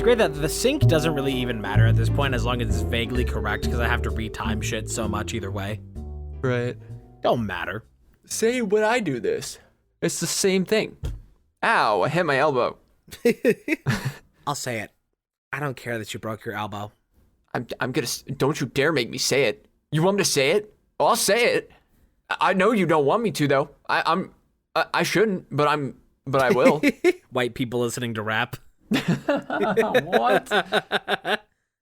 agree that the sync doesn't really even matter at this point as long as it's vaguely correct because I have to retime shit so much either way. Right. Don't matter. Say when I do this. It's the same thing. Ow, I hit my elbow. I'll say it. I don't care that you broke your elbow. I'm gonna, don't you dare make me say it. You want me to say it? I'll say it. I know you don't want me to though. I shouldn't, but I will. White people listening to rap. What?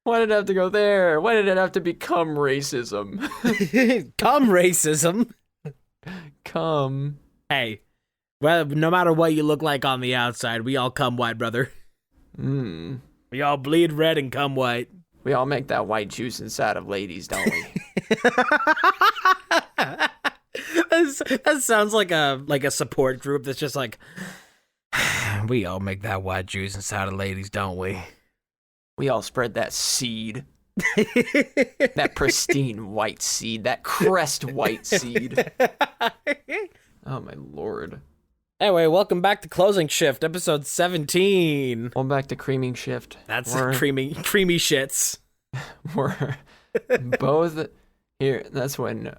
Why did it have to go there? Why did it have to become racism? Come racism. Come. Hey, well, no matter what you look like on the outside, we all come white, brother. We all bleed red and come white. We all make that white juice inside of ladies, don't we? That sounds like a support group that's just like, we all make that white juice inside of ladies, don't we? We all spread that seed. That pristine white seed. That crest white seed. Oh, my Lord. Anyway, welcome back to Closing Shift, episode 17. Welcome back to Creaming Shift. That's creamy shits. We're both here. That's when...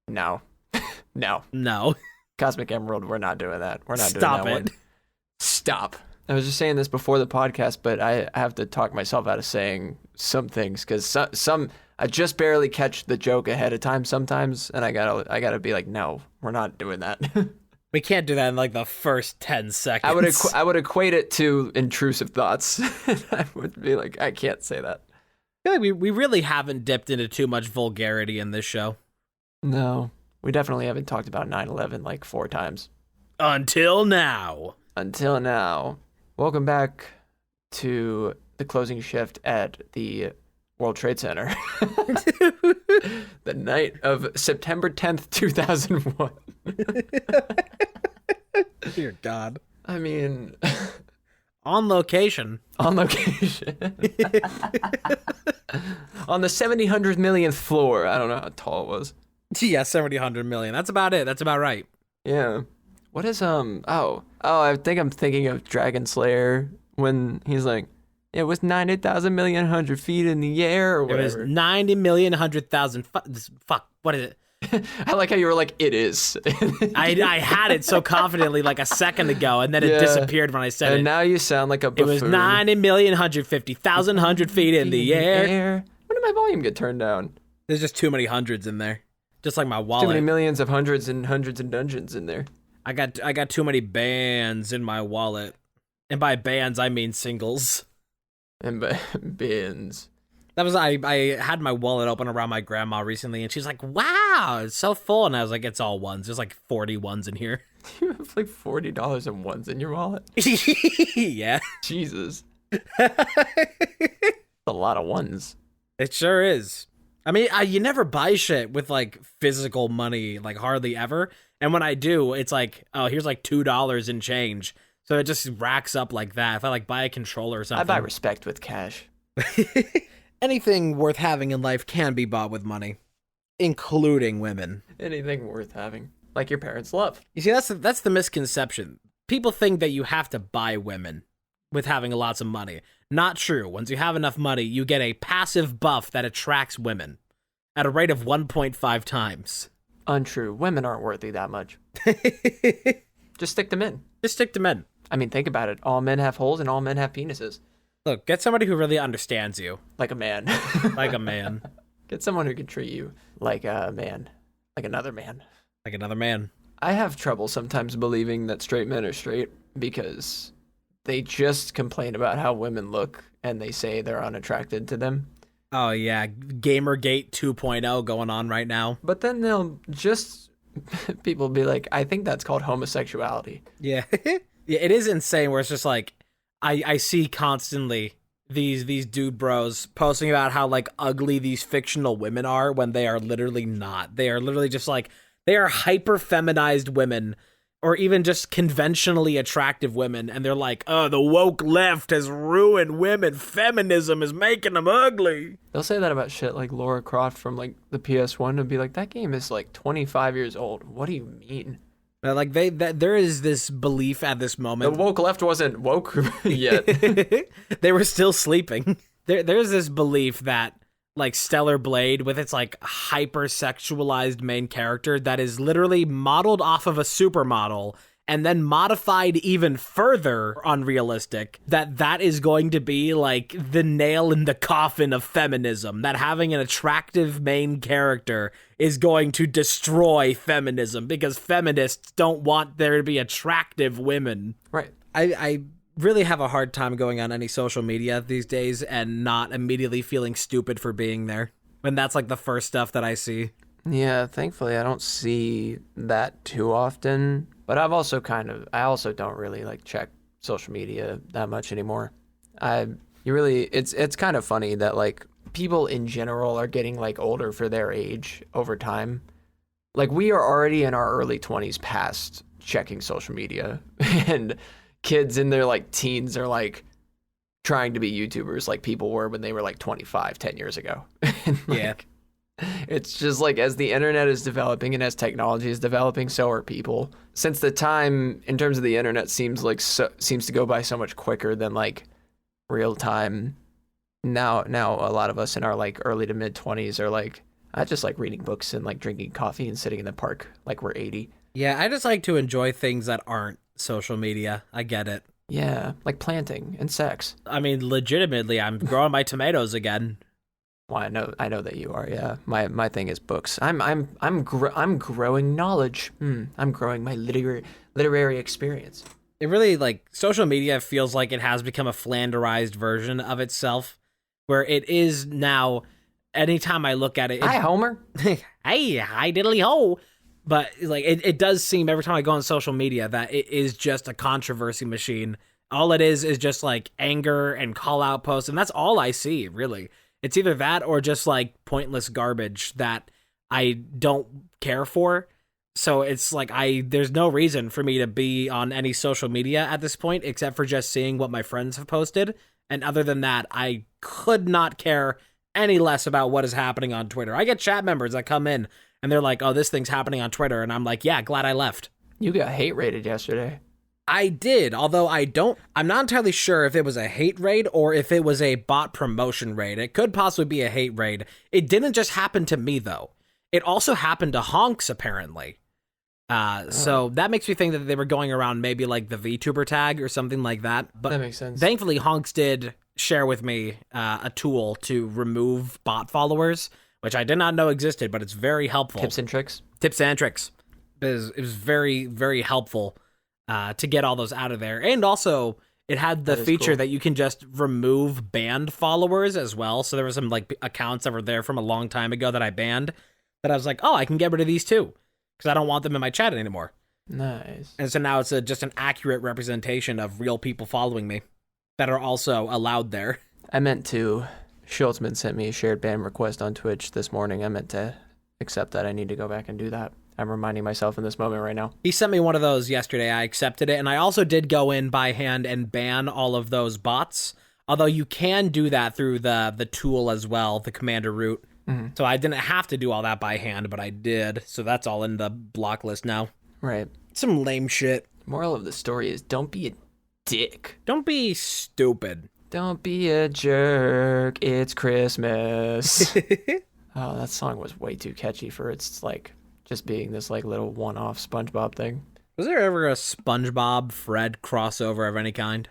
No. Cosmic Emerald, we're not doing that. We're not doing that one. Stop. I was just saying this before the podcast, but I have to talk myself out of saying some things because some I just barely catch the joke ahead of time sometimes, and I gotta be like, no, we're not doing that. We can't do that in like the first 10 seconds. I would equate it to intrusive thoughts. I would be like, I can't say that. I feel like we really haven't dipped into too much vulgarity in this show. No, we definitely haven't talked about 9/11 like 4 times. Until now. Welcome back to the Closing Shift at the World Trade Center. The night of September 10th, 2001. Dear God. I mean... On location. On the 700 millionth floor. I don't know how tall it was. Yeah, 700 million. That's about it. That's about right. Yeah. What is, I think I'm thinking of Dragon Slayer when he's like, it was 90,000 million 100 feet in the air or whatever. It was 90 million 100,000. Fuck, what is it? I like how you were like, it is. I had it so confidently like a second ago, and then it disappeared when I said it. And now you sound like a buffoon. It was 90 million 150,000 100 feet in the air. When did my volume get turned down? There's just too many hundreds in there. Just like my wallet. Too many millions of hundreds and dungeons in there. I got too many bands in my wallet. And by bands, I mean singles. And by bands. That was, I had my wallet open around my grandma recently, and she's like, wow, it's so full. And I was like, it's all ones. There's like 40 ones in here. You have like $40 in ones in your wallet? Yeah. Jesus. A lot of ones. It sure is. I mean, you never buy shit with like physical money, like hardly ever. And when I do, it's like, oh, here's like $2 in change. So it just racks up like that. If I like buy a controller or something. I buy respect with cash. Anything worth having in life can be bought with money, including women. Anything worth having, like your parents' love. You see, that's the misconception. People think that you have to buy women with having lots of money. Not true. Once you have enough money, you get a passive buff that attracts women at a rate of 1.5 times. Untrue. Women aren't worthy that much. Just stick them in. Just stick to men. I mean, think about it. All men have holes and all men have penises. Look, get somebody who really understands you. Like a man. Like a man. Get someone who can treat you like a man. Like another man. Like another man. I have trouble sometimes believing that straight men are straight because they just complain about how women look and they say they're unattracted to them. Oh, yeah. Gamergate 2.0 going on right now. But then they'll just... People be like, I think that's called homosexuality. Yeah. Yeah, it is insane where it's just like, I see constantly these dude bros posting about how like ugly these fictional women are when they are literally not. They are literally just like, they are hyper feminized women or even just conventionally attractive women. And they're like, oh, the woke left has ruined women. Feminism is making them ugly. They'll say that about shit like Lara Croft from like the PS1 and be like, that game is like 25 years old. What do you mean? Like there is this belief at this moment. The woke left wasn't woke yet. They were still sleeping. There's this belief that like Stellar Blade, with its like hyper-sexualized main character that is literally modeled off of a supermodel and then modified even further unrealistic, that is going to be like the nail in the coffin of feminism, that having an attractive main character is going to destroy feminism because feminists don't want there to be attractive women. Right. I really have a hard time going on any social media these days and not immediately feeling stupid for being there. And that's like the first stuff that I see. Yeah, thankfully I don't see that too often. But I also don't really like check social media that much anymore. It's kind of funny that like people in general are getting like older for their age over time. Like we are already in our early 20s past checking social media, and kids in their like teens are like trying to be YouTubers like people were when they were like 25 10 years ago. And, like, yeah. It's just like as the internet is developing and as technology is developing, so are people. Since the time in terms of the internet seems to go by so much quicker than like real time. Now a lot of us in our like early to mid 20s are like, I just like reading books and like drinking coffee and sitting in the park like we're 80. Yeah, I just like to enjoy things that aren't social media. I get it. Yeah, like planting and sex. I mean, legitimately, I'm growing my tomatoes again. Well, I know that you are. Yeah, my thing is books. I'm growing knowledge. I'm growing my literary experience. It really, like, social media feels like it has become a flanderized version of itself, where it is now. Anytime I look at it, hi Homer. Hey, hi diddly ho. But like, it does seem every time I go on social media that it is just a controversy machine. All it is just like anger and call out posts, and that's all I see, really. It's either that or just like pointless garbage that I don't care for. So it's like there's no reason for me to be on any social media at this point except for just seeing what my friends have posted. And other than that, I could not care any less about what is happening on Twitter. I get chat members that come in and they're like, oh, this thing's happening on Twitter. And I'm like, yeah, glad I left. You got hate raided yesterday. I did, although I'm not entirely sure if it was a hate raid or if it was a bot promotion raid. It could possibly be a hate raid. It didn't just happen to me, though. It also happened to Honks, apparently. So that makes me think that they were going around maybe like the VTuber tag or something like that. But that makes sense. Thankfully, Honks did share with me a tool to remove bot followers, which I did not know existed, but it's very helpful. Tips and tricks. It was very, very helpful. To get all those out of there. And also, it had the feature cool that you can just remove banned followers as well. So there were some like accounts that were there from a long time ago that I banned that I was like, oh, I can get rid of these too because I don't want them in my chat anymore. Nice. And so now it's just an accurate representation of real people following me that are also allowed there. I meant to. Schultzman sent me a shared ban request on Twitch this morning. I meant to accept that. I need to go back and do that. I'm reminding myself in this moment right now. He sent me one of those yesterday. I accepted it. And I also did go in by hand and ban all of those bots. Although you can do that through the tool as well, the commander route. Mm-hmm. So I didn't have to do all that by hand, but I did. So that's all in the block list now. Right. Some lame shit. Moral of the story is don't be a dick. Don't be stupid. Don't be a jerk. It's Christmas. Oh, that song was way too catchy for its like just being this like little one-off SpongeBob thing. Was there ever a SpongeBob Fred crossover of any kind?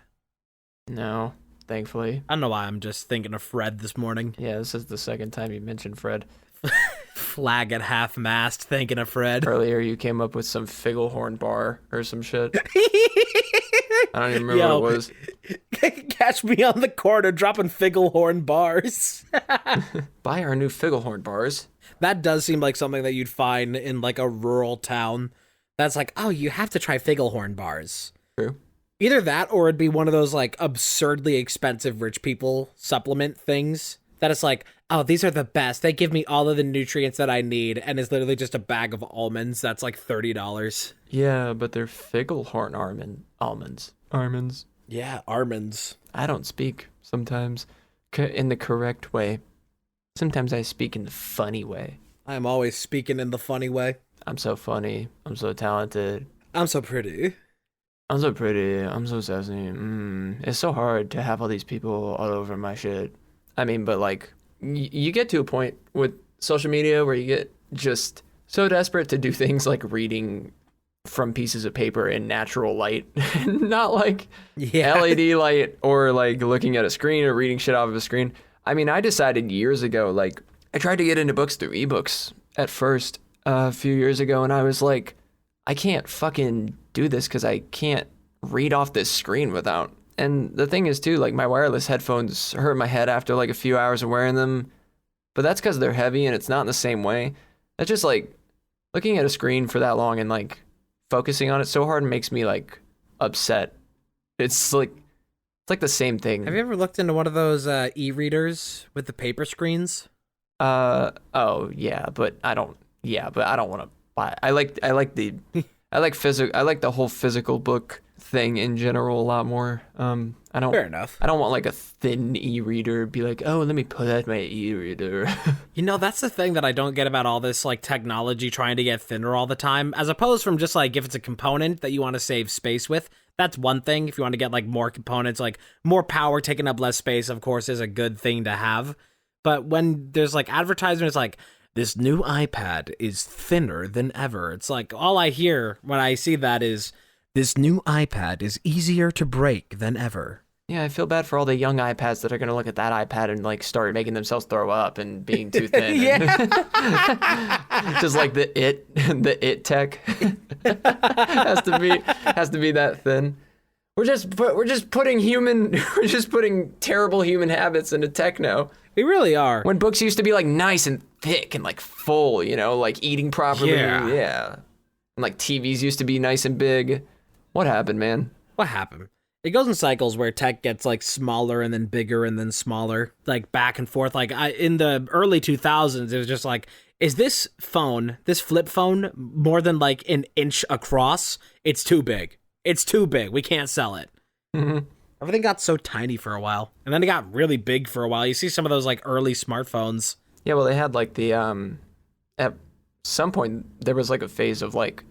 No, thankfully. I don't know why I'm just thinking of Fred this morning. Yeah, this is the second time you mentioned Fred. Flag at half-mast thinking of Fred. Earlier you came up with some Figglehorn bar or some shit. I don't even remember what it was. Catch me on the corner dropping Figglehorn bars. Buy our new Figglehorn bars. That does seem like something that you'd find in like a rural town. That's like, oh, you have to try Figglehorn bars. True. Either that or it'd be one of those like absurdly expensive rich people supplement things that it's like, oh, these are the best. They give me all of the nutrients that I need. And it's literally just a bag of almonds. That's like $30. Yeah, but they're Figglehorn almonds. Almonds. Yeah, almonds. I don't speak sometimes in the correct way. Sometimes I speak in the funny way. I'm always speaking in the funny way. I'm so funny. I'm so talented. I'm so pretty. I'm so pretty. I'm so sassy. It's so hard to have all these people all over my shit. I mean, but like, you get to a point with social media where you get just so desperate to do things like reading from pieces of paper in natural light, not like LED light or like looking at a screen or reading shit off of a screen. I mean, I decided years ago, like, I tried to get into books through ebooks at first a few years ago, and I was like, I can't fucking do this because I can't read off this screen without. And the thing is, too, like, my wireless headphones hurt my head after like a few hours of wearing them, but that's because they're heavy and it's not in the same way. That's just like looking at a screen for that long and like focusing on it so hard makes me like upset. It's like the same thing. Have you ever looked into one of those e-readers with the paper screens? Oh yeah, but I don't want to buy it. I like the whole physical book thing in general a lot more. Fair enough. I don't want like a thin e-reader. Be like, oh, let me put that in my e-reader. That's the thing that I don't get about all this like technology trying to get thinner all the time, as opposed from just like if it's a component that you want to save space with. That's one thing. If you want to get like more components, like more power taking up less space, of course, is a good thing to have. But when there's like advertisements like, this new iPad is thinner than ever, it's like all I hear when I see that is, this new iPad is easier to break than ever. Yeah, I feel bad for all the young iPads that are going to look at that iPad and like start making themselves throw up and being too thin. Just like the it tech has to be that thin. We're just putting terrible human habits into techno. We really are. When books used to be like nice and thick and like full, like eating properly. Yeah. And like TVs used to be nice and big. What happened, man? What happened? It goes in cycles where tech gets like smaller and then bigger and then smaller, like back and forth. Like in the early 2000s, it was just like, is this flip phone, more than like an inch across? It's too big. It's too big. We can't sell it. Mm-hmm. Everything got so tiny for a while, and then it got really big for a while. You see some of those like early smartphones. Yeah, well, they had like the at some point there was like a phase of like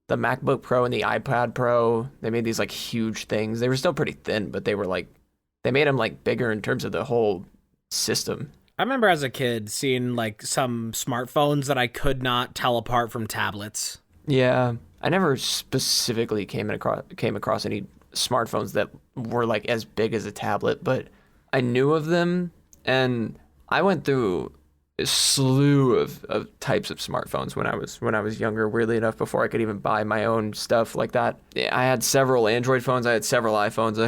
the MacBook Pro and the iPad Pro. They made these like huge things. They were still pretty thin, but they made them like bigger in terms of the whole system. I remember as a kid seeing like some smartphones that I could not tell apart from tablets. Yeah, I never specifically came across any smartphones that were like as big as a tablet, but I knew of them, and I went through a slew of types of smartphones when I was younger, weirdly enough, before I could even buy my own stuff like that. I had several Android phones, I had several iPhones,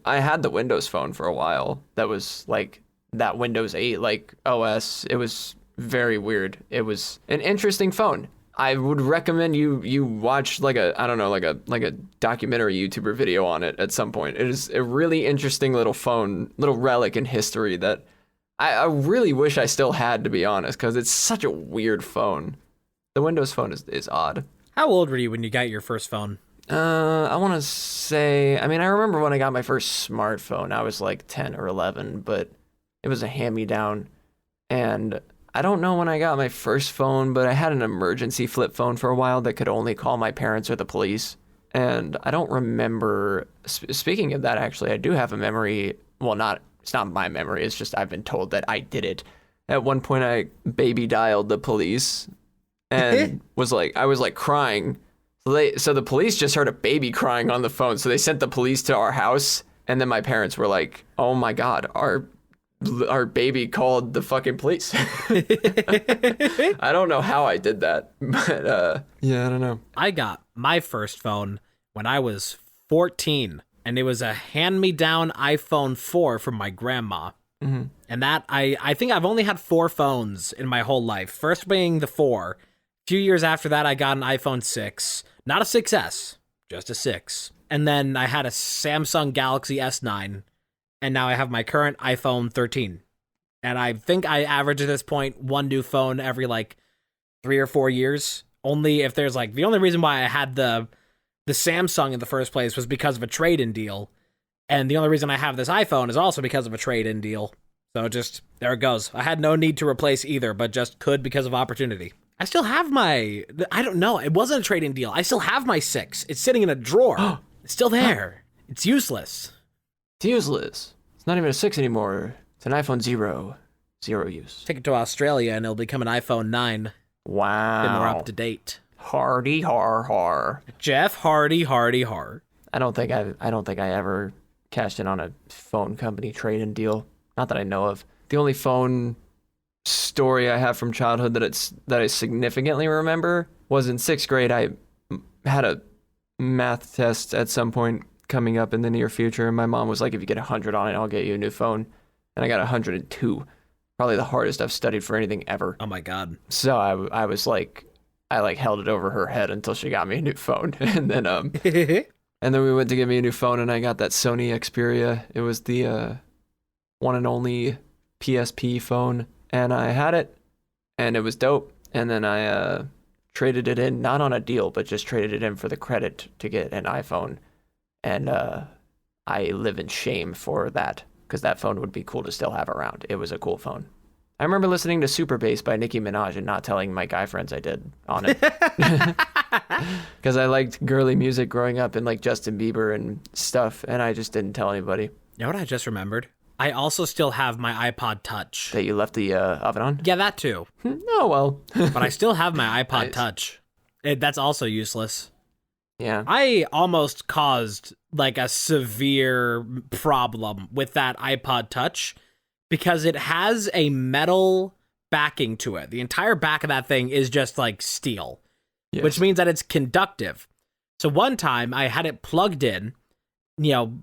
I had the Windows phone for a while that was like that Windows 8 like OS. It was very weird. It was an interesting phone. I would recommend you watch like a documentary YouTuber video on it at some point. It is a really interesting little phone, little relic in history that I really wish I still had, to be honest, because it's such a weird phone. The Windows phone is odd. How old were you when you got your first phone? I want to say, I mean, I remember when I got my first smartphone, I was like 10 or 11, but it was a hand-me-down, and I don't know when I got my first phone, but I had an emergency flip phone for a while that could only call my parents or the police. And I don't remember, speaking of that, actually, I do have a memory. Well, it's not my memory. It's just I've been told that I did it. At one point, I baby dialed the police and I was crying. So the police just heard a baby crying on the phone. So they sent the police to our house. And then my parents were like, oh my God, our baby called the fucking police. I don't know how I did that, but yeah, I don't know. I got my first phone when I was 14, and it was a hand-me-down iPhone 4 from my grandma. Mm-hmm. And that, I think I've only had 4 phones in my whole life. First being the 4. A few years after that, I got an iPhone 6. Not a 6S, just a 6. And then I had a Samsung Galaxy S9. And now I have my current iPhone 13. And I think I average at this point one new phone every like 3 or 4 years. Only if there's like, the only reason why I had the Samsung in the first place was because of a trade-in deal. And the only reason I have this iPhone is also because of a trade-in deal. So just, there it goes. I had no need to replace either, but just could because of opportunity. I still have I don't know. It wasn't a trade-in deal. I still have my 6. It's sitting in a drawer. It's still there. It's useless. It's useless. It's not even a 6 anymore. It's an iPhone 0. 0 use. Take it to Australia and it'll become an iPhone 9. Wow. Bit more up to date. Hardy har har. Jeff Hardy har. I don't think I ever cashed in on a phone company trade-in deal. Not that I know of. The only phone story I have from childhood that I significantly remember was in 6th grade. I had a math test at some point coming up in the near future, and my mom was like, if you get 100 on it, I'll get you a new phone. And I got 102. Probably the hardest I've studied for anything ever. Oh my god. So I was like, I held it over her head until she got me a new phone. And then and then we went to get me a new phone, and I got that Sony Xperia. It was the one and only PSP phone, and I had it, and it was dope. And then I traded it in, not on a deal, but just traded it in for the credit to get an iPhone. And I live in shame for that, because that phone would be cool to still have around. It was a cool phone. I remember listening to Super Bass by Nicki Minaj and not telling my guy friends I did on it. Because I liked girly music growing up and like Justin Bieber and stuff, and I just didn't tell anybody. You know what I just remembered? I also still have my iPod Touch. That you left the oven on? Yeah, that too. Oh, well. But I still have my iPod Nice. Touch. That's also useless. Yeah. I almost caused like a severe problem with that iPod Touch because it has a metal backing to it. The entire back of that thing is just like steel, Yes. which means that it's conductive. So one time I had it plugged in,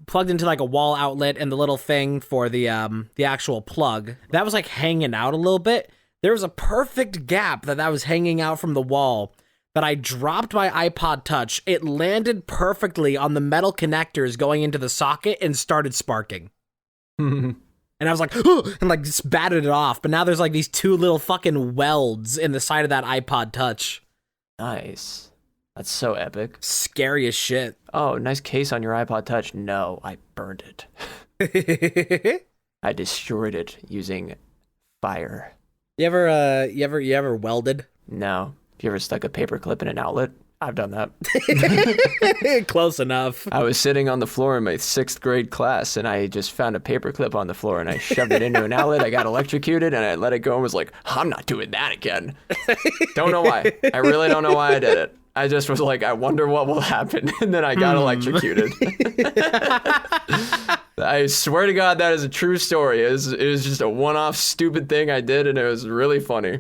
plugged into like a wall outlet and the little thing for the actual plug. That was like hanging out a little bit. There was a perfect gap that was hanging out from the wall that I dropped my iPod Touch. It landed perfectly on the metal connectors going into the socket and started sparking. And I was like, and like just batted it off. But now there's like these 2 little fucking welds in the side of that iPod Touch. Nice. That's so epic. Scary as shit. Oh, nice case on your iPod Touch. No, I burned it. I destroyed it using fire. You ever welded? No. Have you ever stuck a paper clip in an outlet? I've done that. Close enough. I was sitting on the floor in my 6th grade class, and I just found a paper clip on the floor, and I shoved it into an outlet. I got electrocuted, and I let it go and was like, I'm not doing that again. Don't know why. I really don't know why I did it. I just was like, I wonder what will happen. And then I got electrocuted. I swear to God, that is a true story. It was just a one-off stupid thing I did, and it was really funny.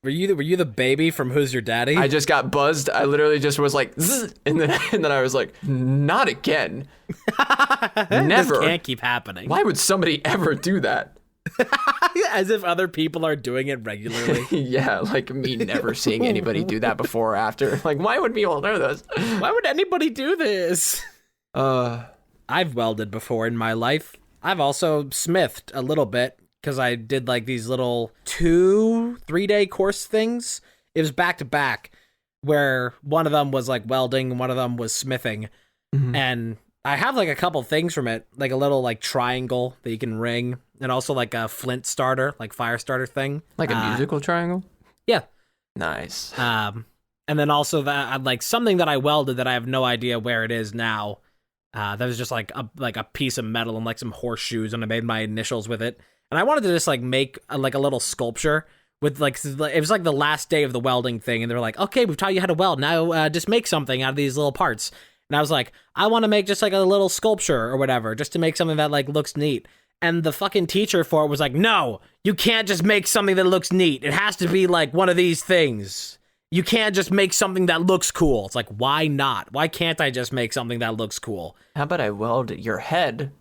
Were you the baby from Who's Your Daddy? I just got buzzed. I literally just was like, zzz, and then I was like, not again. Never. This can't keep happening. Why would somebody ever do that? As if other people are doing it regularly. Yeah, like me never seeing anybody do that before or after. Like, why would people do this? Why would anybody do this? I've welded before in my life. I've also smithed a little bit. Because I did like these little 2-3 day course things. It was back to back where one of them was like welding and one of them was smithing. Mm-hmm. And I have like a couple things from it, like a little like triangle that you can ring and also like a flint starter, like fire starter thing. Like a musical triangle? Yeah. Nice. And then also that like something that I welded that I have no idea where it is now. That was just like a piece of metal and like some horseshoes and I made my initials with it. And I wanted to just like make a little sculpture with like, it was like the last day of the welding thing. And they were like, okay, we've taught you how to weld. Now just make something out of these little parts. And I was like, I want to make just like a little sculpture or whatever, just to make something that like looks neat. And the fucking teacher for it was like, no, you can't just make something that looks neat. It has to be like one of these things. You can't just make something that looks cool. It's like, why not? Why can't I just make something that looks cool? How about I weld your head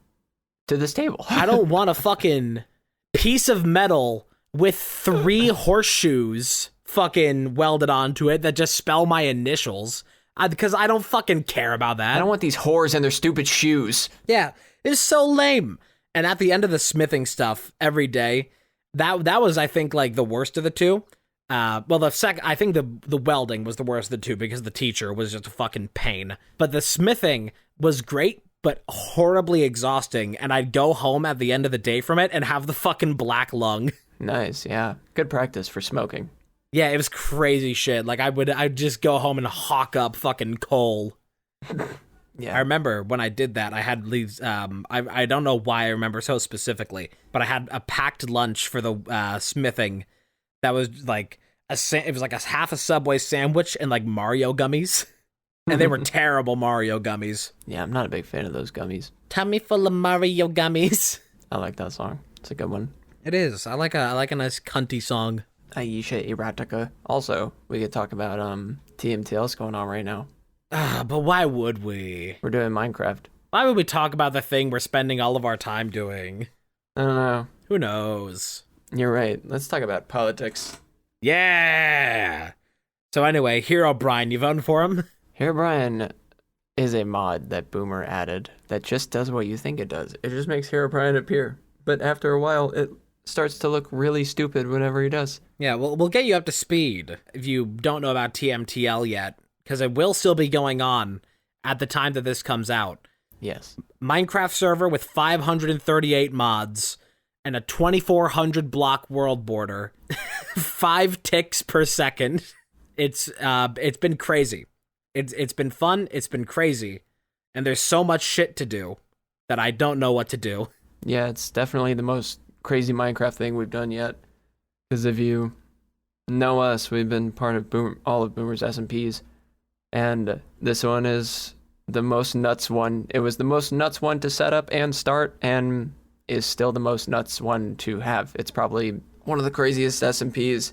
to this table? I don't want a fucking piece of metal with 3 horseshoes fucking welded onto it that just spell my initials. Because I don't fucking care about that. I don't want these whores and their stupid shoes. Yeah, it's so lame. And at the end of the smithing stuff every day, that was, I think, like the worst of the two. I think the welding was the worst of the two because the teacher was just a fucking pain. But the smithing was great, but horribly exhausting. And I'd go home at the end of the day from it and have the fucking black lung. Nice, yeah. Good practice for smoking. Yeah, it was crazy shit. Like I'd just go home and hawk up fucking coal. Yeah. I remember when I did that, I had these, I don't know why I remember so specifically, but I had a packed lunch for the smithing that was like it was like a half a Subway sandwich and like Mario gummies. And they were terrible Mario gummies. Yeah, I'm not a big fan of those gummies. Tummy full of Mario gummies. I like that song. It's a good one. It is. I like a nice cunty song. Aisha Erotica. Also, we could talk about TMTL's going on right now. But why would we? We're doing Minecraft. Why would we talk about the thing we're spending all of our time doing? I don't know. Who knows? You're right. Let's talk about politics. Yeah! So anyway, Hero Brian, you voting for him? Hero Brian is a mod that Boomer added that just does what you think it does. It just makes Hero Brian appear. But after a while, it starts to look really stupid whatever he does. Yeah, we'll get you up to speed if you don't know about TMTL yet, because it will still be going on at the time that this comes out. Yes. Minecraft server with 538 mods and a 2,400 block world border. 5 ticks per second. It's been crazy. It's been fun, it's been crazy, and there's so much shit to do that I don't know what to do. Yeah, it's definitely the most crazy Minecraft thing we've done yet. Because if you know us, we've been part of all of Boomer's SMPs, and this one is the most nuts one. It was the most nuts one to set up and start, and is still the most nuts one to have. It's probably one of the craziest SMPs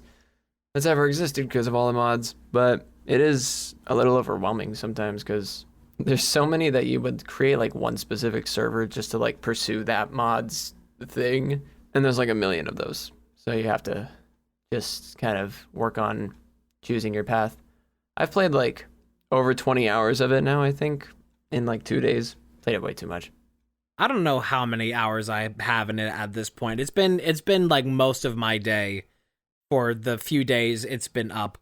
that's ever existed because of all the mods, but it is a little overwhelming sometimes because there's so many that you would create like one specific server just to like pursue that mod's thing, and there's like a million of those. So you have to just kind of work on choosing your path. I've played like over 20 hours of it now, I think, in like 2 days. Played it way too much. I don't know how many hours I have in it at this point. It's been like most of my day for the few days it's been up.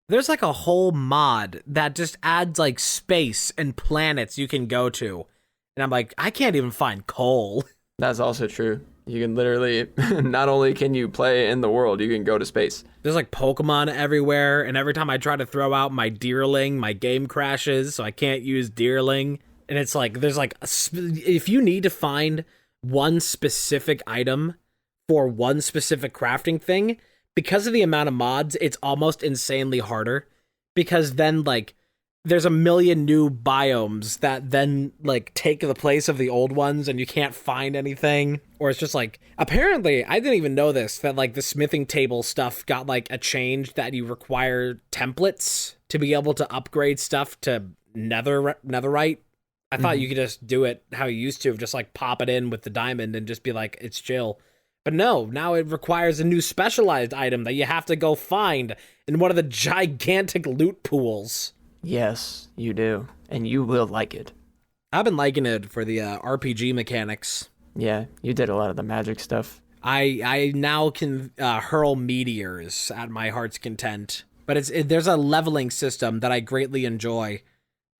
There's like a whole mod that just adds like space and planets you can go to. And I'm like, I can't even find coal. That's also true. You can literally, not only can you play in the world, you can go to space. There's like Pokemon everywhere, and every time I try to throw out my Deerling, my game crashes, so I can't use Deerling. And it's like, there's like, if you need to find one specific item for one specific crafting thing, because of the amount of mods, it's almost insanely harder. Because then, like, there's a million new biomes that then, like, take the place of the old ones, and you can't find anything. Or it's just like, apparently, I didn't even know this, that, like, the smithing table stuff got, like, a change that you require templates to be able to upgrade stuff to netherite. I thought you could just do it how you used to, just, like, pop it in with the diamond and just be like, it's chill. But no, now it requires a new specialized item that you have to go find in one of the gigantic loot pools. Yes, you do. And you will like it. I've been liking it for the RPG mechanics. Yeah, you did a lot of the magic stuff. I now can hurl meteors at my heart's content. But there's a leveling system that I greatly enjoy.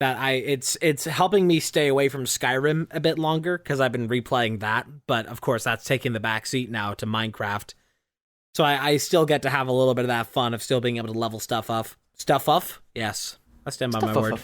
It's helping me stay away from Skyrim a bit longer because I've been replaying that, but of course that's taking the backseat now to Minecraft. So I still get to have a little bit of that fun of still being able to level stuff up. Stuff up? Yes. I stand by my word.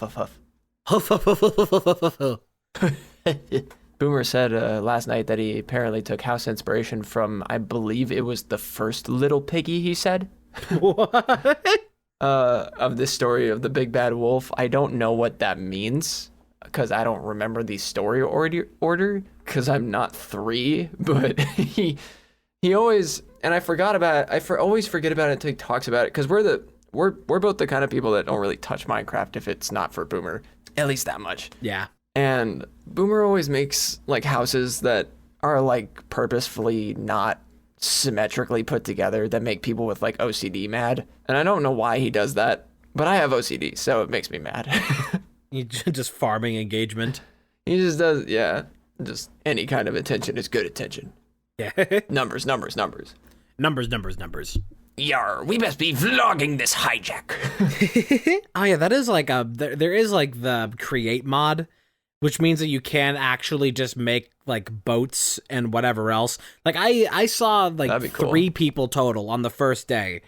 Boomer said last night that he apparently took house inspiration from, I believe it was the first Little Piggy, he said. What? Of this story of the big bad wolf. I don't know what that means because I don't remember the story order because I'm not 3, but he always, and I forgot about it. Always forget about it until he talks about it because we're both the kind of people that don't really touch Minecraft if it's not for Boomer, at least that much. Yeah. And Boomer always makes like houses that are like purposefully not symmetrically put together that make people with like OCD mad. And I don't know why he does that, but I have OCD, so it makes me mad. You just farming engagement. He just does, yeah. Just any kind of attention is good attention. Yeah. Numbers. Numbers. Yar, we best be vlogging this hijack. Oh yeah, that is like there is like the create mod, which means that you can actually just make like boats and whatever else. Like I saw like That'd be cool. 3 people total on the first day.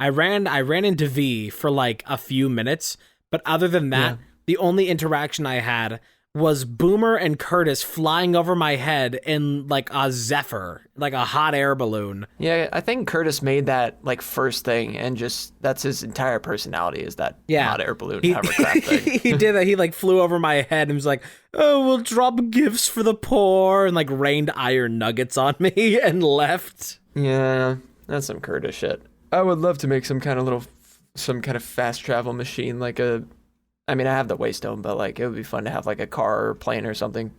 I ran into V for like a few minutes, but other than that, the only interaction I had was Boomer and Curtis flying over my head in like a Zephyr, like a hot air balloon. Yeah, I think Curtis made that like first thing, and just that's his entire personality is that hot air balloon hovercraft thing. He did that. He like flew over my head and was like, "Oh, we'll drop gifts for the poor," and like rained iron nuggets on me and left. Yeah, that's some Curtis shit. I would love to make some kind of fast travel machine, I have the Waystone, but like it would be fun to have like a car or plane or something.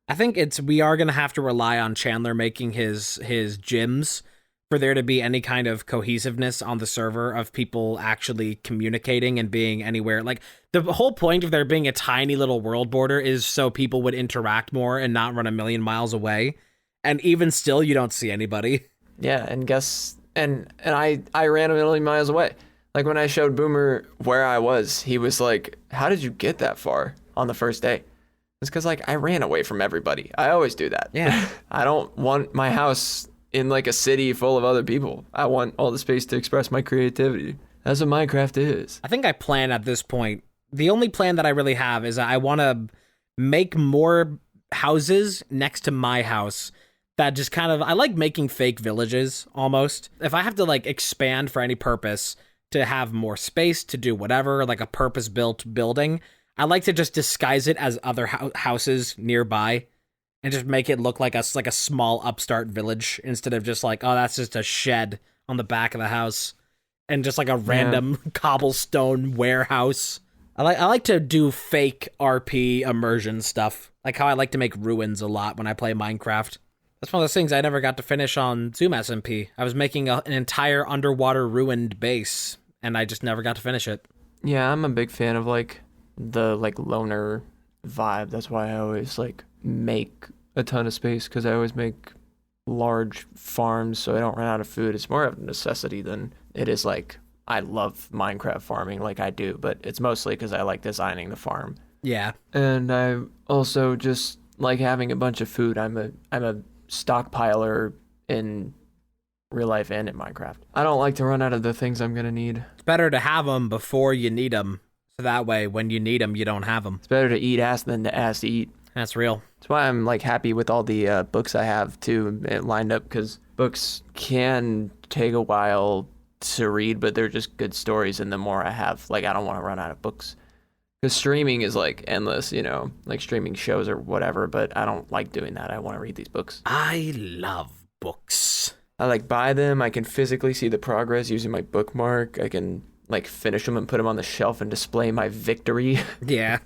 I think we are gonna have to rely on Chandler making his gyms for there to be any kind of cohesiveness on the server of people actually communicating and being anywhere. Like the whole point of there being a tiny little world border is so people would interact more and not run a million miles away. And even still, you don't see anybody. Yeah, and I ran a million miles away. Like when I showed Boomer where I was, he was like, "How did you get that far on the first day?" It's because like I ran away from everybody. I always do that. Yeah. I don't want my house in like a city full of other people. I want all the space to express my creativity. That's what Minecraft is. I think I plan at this point. The only plan that I really have is I want to make more houses next to my house that just kind of, I like making fake villages almost. If I have to like expand for any purpose to have more space to do whatever, like a purpose-built building, I like to just disguise it as other houses nearby and just make it look like a small upstart village instead of just like, oh, that's just a shed on the back of the house and just like a random cobblestone warehouse. I like to do fake RP immersion stuff, like how I like to make ruins a lot when I play Minecraft. That's one of those things I never got to finish on Zoom SMP. I was making an entire underwater ruined base, and I just never got to finish it. Yeah, I'm a big fan of like the like loner vibe. That's why I always like make a ton of space, because I always make large farms so I don't run out of food. It's more of a necessity than it is like I love Minecraft farming like I do, but it's mostly because I like designing the farm. Yeah. And I also just like having a bunch of food. I'm a stockpiler in real life and in Minecraft. I don't like to run out of the things I'm gonna need. It's better to have them before you need them, so that way when you need them, you don't have them. It's better to eat ass than to ass to eat. That's real. That's why I'm like happy with all the books I have too lined up, because books can take a while to read, but they're just good stories, and the more I have, like I don't want to run out of books. Because streaming is like endless, like streaming shows or whatever, but I don't like doing that. I want to read these books. I love books. I like buy them. I can physically see the progress using my bookmark. I can like finish them and put them on the shelf and display my victory. Yeah.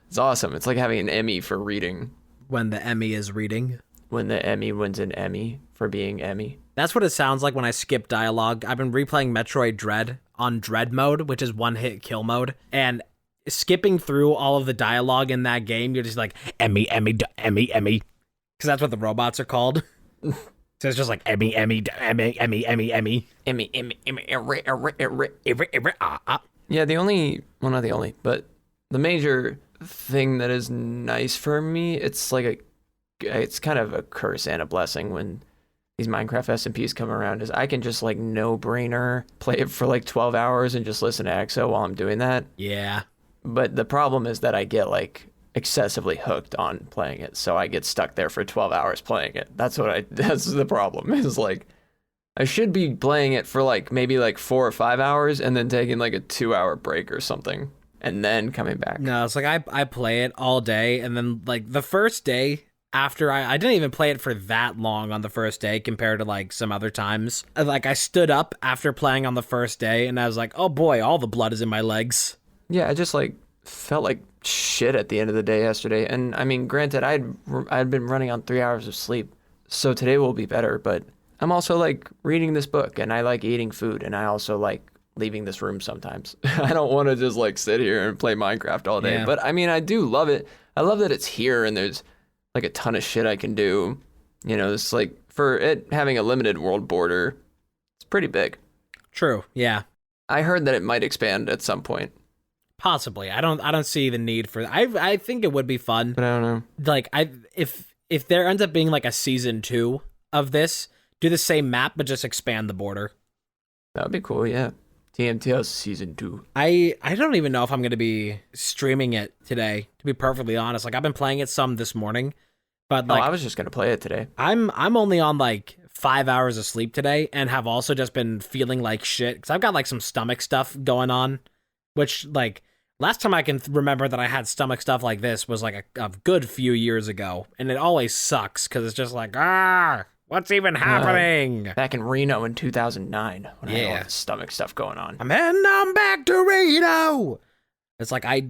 It's awesome. It's like having an Emmy for reading. When the Emmy is reading. When the Emmy wins an Emmy for being Emmy. That's what it sounds like when I skip dialogue. I've been replaying Metroid Dread on Dread mode, which is one-hit kill mode, and skipping through all of the dialogue in that game, you're just like, Emmy, Emmy, Emmy, Emmy. Because that's what the robots are called. So it's just like, Emmy, Emmy, Emmy, Emmy, Emmy, Emmy. Emmy, Emmy, Emmy, Yeah, not the only, but the major thing that is nice for me, it's kind of a curse and a blessing when these Minecraft SMPs come around, is I can just like no-brainer play it for like 12 hours and just listen to EXO while I'm doing that. Yeah. But the problem is that I get like excessively hooked on playing it, so I get stuck there for 12 hours playing it. That's the problem. Is like I should be playing it for like maybe like 4 or 5 hours and then taking like a 2-hour break or something and then coming back. No, it's like I play it all day, and then like the first day after I didn't even play it for that long on the first day compared to like some other times. Like I stood up after playing on the first day and I was like, oh boy, all the blood is in my legs. Yeah, I just like felt like shit at the end of the day yesterday. And I mean, granted, I'd been running on 3 hours of sleep, so today will be better. But I'm also like reading this book, and I like eating food, and I also like leaving this room sometimes. I don't want to just like sit here and play Minecraft all day. Yeah. But I mean, I do love it. I love that it's here and there's like a ton of shit I can do. It's like for it having a limited world border, it's pretty big. True. Yeah. I heard that it might expand at some point. Possibly. I don't see the need for I think it would be fun. But I don't know. Like if there ends up being like a season 2 of this, do the same map but just expand the border. That would be cool, yeah. TMTL Season 2. I don't even know if I'm going to be streaming it today, to be perfectly honest. Like, I've been playing it some this morning, but like, I was just going to play it today. I'm only on like 5 hours of sleep today and have also just been feeling like shit because I've got like some stomach stuff going on, which like last time I can remember that I had stomach stuff like this was like a good few years ago, and it always sucks because it's just like, what's even happening? Back in Reno in 2009 when I had all the stomach stuff going on. I'm back to Reno. It's like I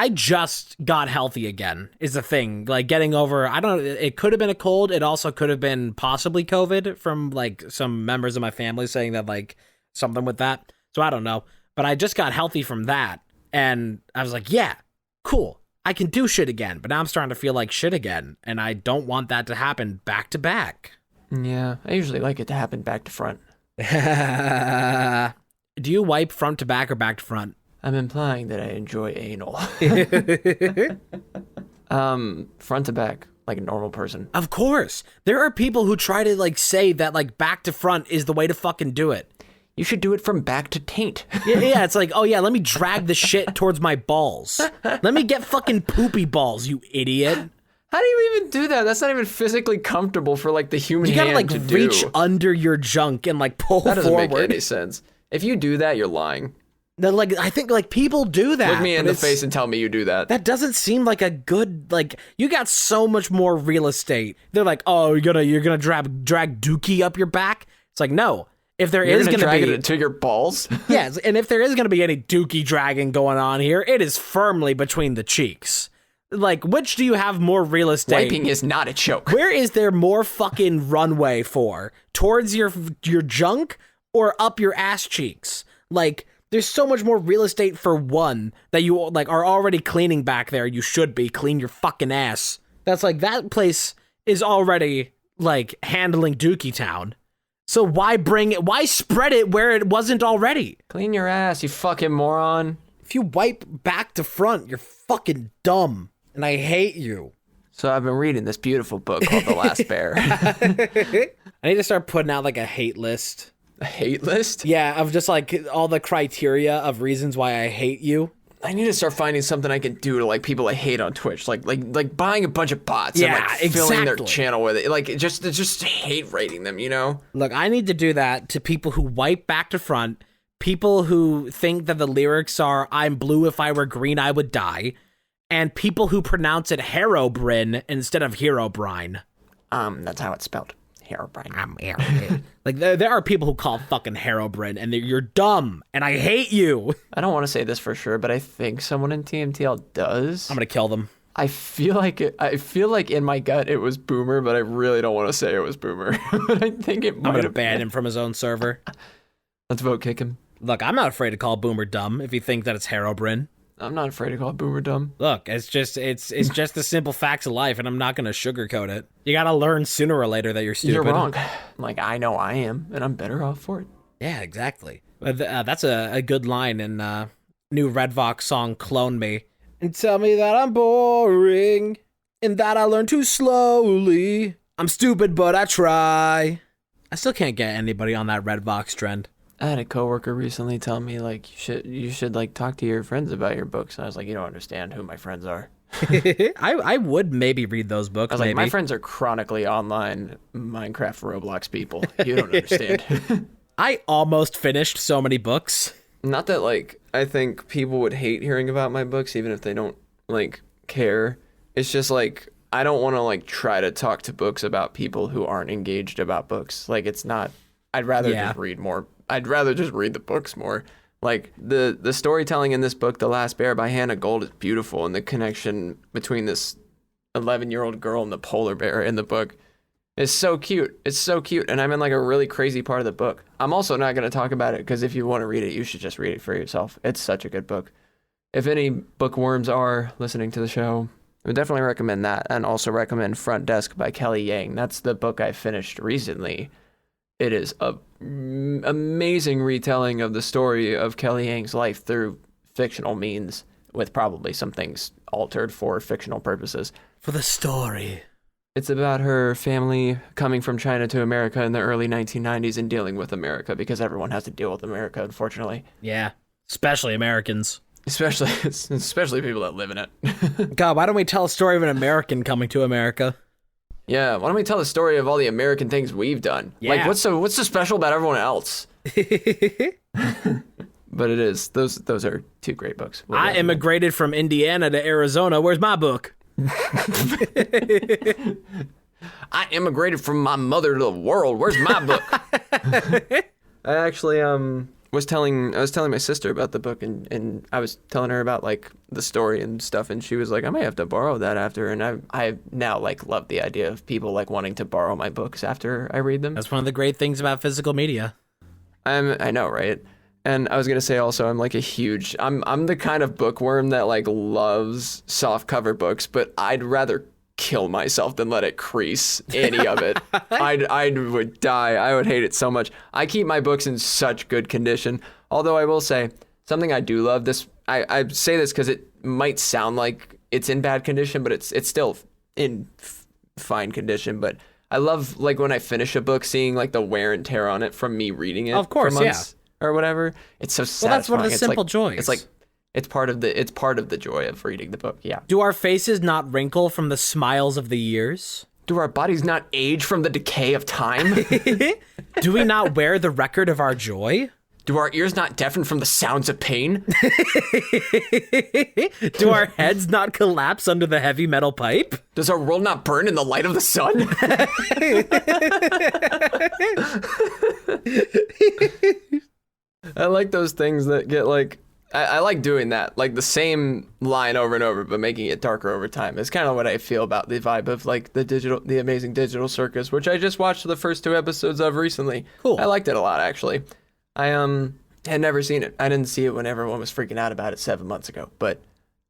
just got healthy again is the thing. Like getting over, it could have been a cold. It also could have been possibly COVID from like some members of my family saying that like something with that. So I don't know. But I just got healthy from that. And I was like, yeah, cool. I can do shit again. But now I'm starting to feel like shit again. And I don't want that to happen back to back. Yeah, I usually like it to happen back to front. Do you wipe front to back or back to front? I'm implying that I enjoy anal. Front to back, like a normal person. Of course. There are people who try to like say that like back to front is the way to fucking do it. You should do it from back to taint. Yeah, it's like, oh yeah, let me drag the shit towards my balls. Let me get fucking poopy balls, you idiot. How do you even do that? That's not even physically comfortable for like the human hand to do. You gotta like reach under your junk and like pull forward. That doesn't make any sense. If you do that, you're lying. Like, I think like people do that. Look me in the face and tell me you do that. That doesn't seem like a good, like, you got so much more real estate. They're like, oh, you're gonna drag dookie up your back. It's like, no. If there is going to drag it to your balls? Yes, and if there is going to be any dookie dragging going on here, it is firmly between the cheeks. Like, which do you have more real estate? Wiping is not a joke. Where is there more fucking runway for? Towards your junk or up your ass cheeks? Like, there's so much more real estate for one that you like are already cleaning back there. You should be clean your fucking ass. That's like that place is already like handling Dookie Town. So why bring it? Why spread it where it wasn't already? Clean your ass, you fucking moron. If you wipe back to front, you're fucking dumb, and I hate you. So I've been reading this beautiful book called The Last Bear. I need to start putting out like a hate list. A hate list? Yeah, of just like all the criteria of reasons why I hate you. I need to start finding something I can do to like people I hate on Twitch, like buying a bunch of bots and like filling their channel with it, like just hate rating them, you know? Look, I need to do that to people who wipe back to front, people who think that the lyrics are "I'm blue, if I were green, I would die," and people who pronounce it Herobrine instead of Herobrine. That's how it's spelled. Herobrine. Like there are people who call fucking Herobrine, and you're dumb, and I hate you. I don't want to say this for sure, but I think someone in TMTL does. I'm gonna kill them. I feel like in my gut it was Boomer, but I really don't want to say it was Boomer. But I think it might. I'm gonna ban him from his own server. Let's vote kick him. Look, I'm not afraid to call Boomer dumb if you think that it's Herobrine. I'm not afraid to call Boomer dumb. Look, it's just the simple facts of life, and I'm not gonna sugarcoat it. You gotta learn sooner or later that you're stupid. You're wrong. Like, I know I am, and I'm better off for it. Yeah, exactly. That's a good line in new Red Vox song "Clone Me." And tell me that I'm boring, and that I learn too slowly. I'm stupid, but I try. I still can't get anybody on that Red Vox trend. I had a coworker recently tell me, like, you should like talk to your friends about your books. And I was like, you don't understand who my friends are. I would maybe read those books. I was like, my friends are chronically online Minecraft Roblox people. You don't understand. I almost finished so many books. Not that, like, I think people would hate hearing about my books, even if they don't, like, care. It's just, like, I don't want to, like, try to talk to books about people who aren't engaged about books. Like, it's not... I'd rather just read more. I'd rather just read the books more. Like, the storytelling in this book, The Last Bear by Hannah Gold, is beautiful, and the connection between this 11-year-old girl and the polar bear in the book is so cute. It's so cute, and I'm in, like, a really crazy part of the book. I'm also not going to talk about it, because if you want to read it, you should just read it for yourself. It's such a good book. If any bookworms are listening to the show, I would definitely recommend that, and also recommend Front Desk by Kelly Yang. That's the book I finished recently. It is an amazing retelling of the story of Kelly Yang's life through fictional means, with probably some things altered for fictional purposes. For the story. It's about her family coming from China to America in the early 1990s and dealing with America because everyone has to deal with America, unfortunately. Yeah, especially Americans. Especially people that live in it. God, why don't we tell a story of an American coming to America? Yeah, why don't we tell the story of all the American things we've done? Yeah. Like, what's so special about everyone else? But it is. Those are two great books. I immigrated from Indiana to Arizona. Where's my book? I immigrated from my mother to the world. Where's my book? I actually was telling my sister about the book, and I was telling her about like the story and stuff, and she was like, I may have to borrow that after. And I now like love the idea of people like wanting to borrow my books after I read them. That's one of the great things about physical media. I know, right? And I was gonna say also, I'm like I'm the kind of bookworm that like loves soft cover books, but I'd rather kill myself than let it crease any of it. I would die. I would hate it so much. I keep my books in such good condition. Although I will say something I do love. I say this because it might sound like it's in bad condition, but it's still in fine condition. But I love like when I finish a book, seeing like the wear and tear on it from me reading it. Of course, for months or whatever. It's so satisfying. Well, that's one of the simple joys. It's like it's part of the joy of reading the book. Yeah. Do our faces not wrinkle from the smiles of the years? Do our bodies not age from the decay of time? Do we not wear the record of our joy? Do our ears not deafen from the sounds of pain? Do our heads not collapse under the heavy metal pipe? Does our world not burn in the light of the sun? I like those things that get like, I like doing that, like the same line over and over, but making it darker over time. It's kind of what I feel about the vibe of like the Amazing Digital Circus, which I just watched the first 2 episodes of recently. Cool. I liked it a lot, actually. I had never seen it. I didn't see it when everyone was freaking out about it 7 months ago, but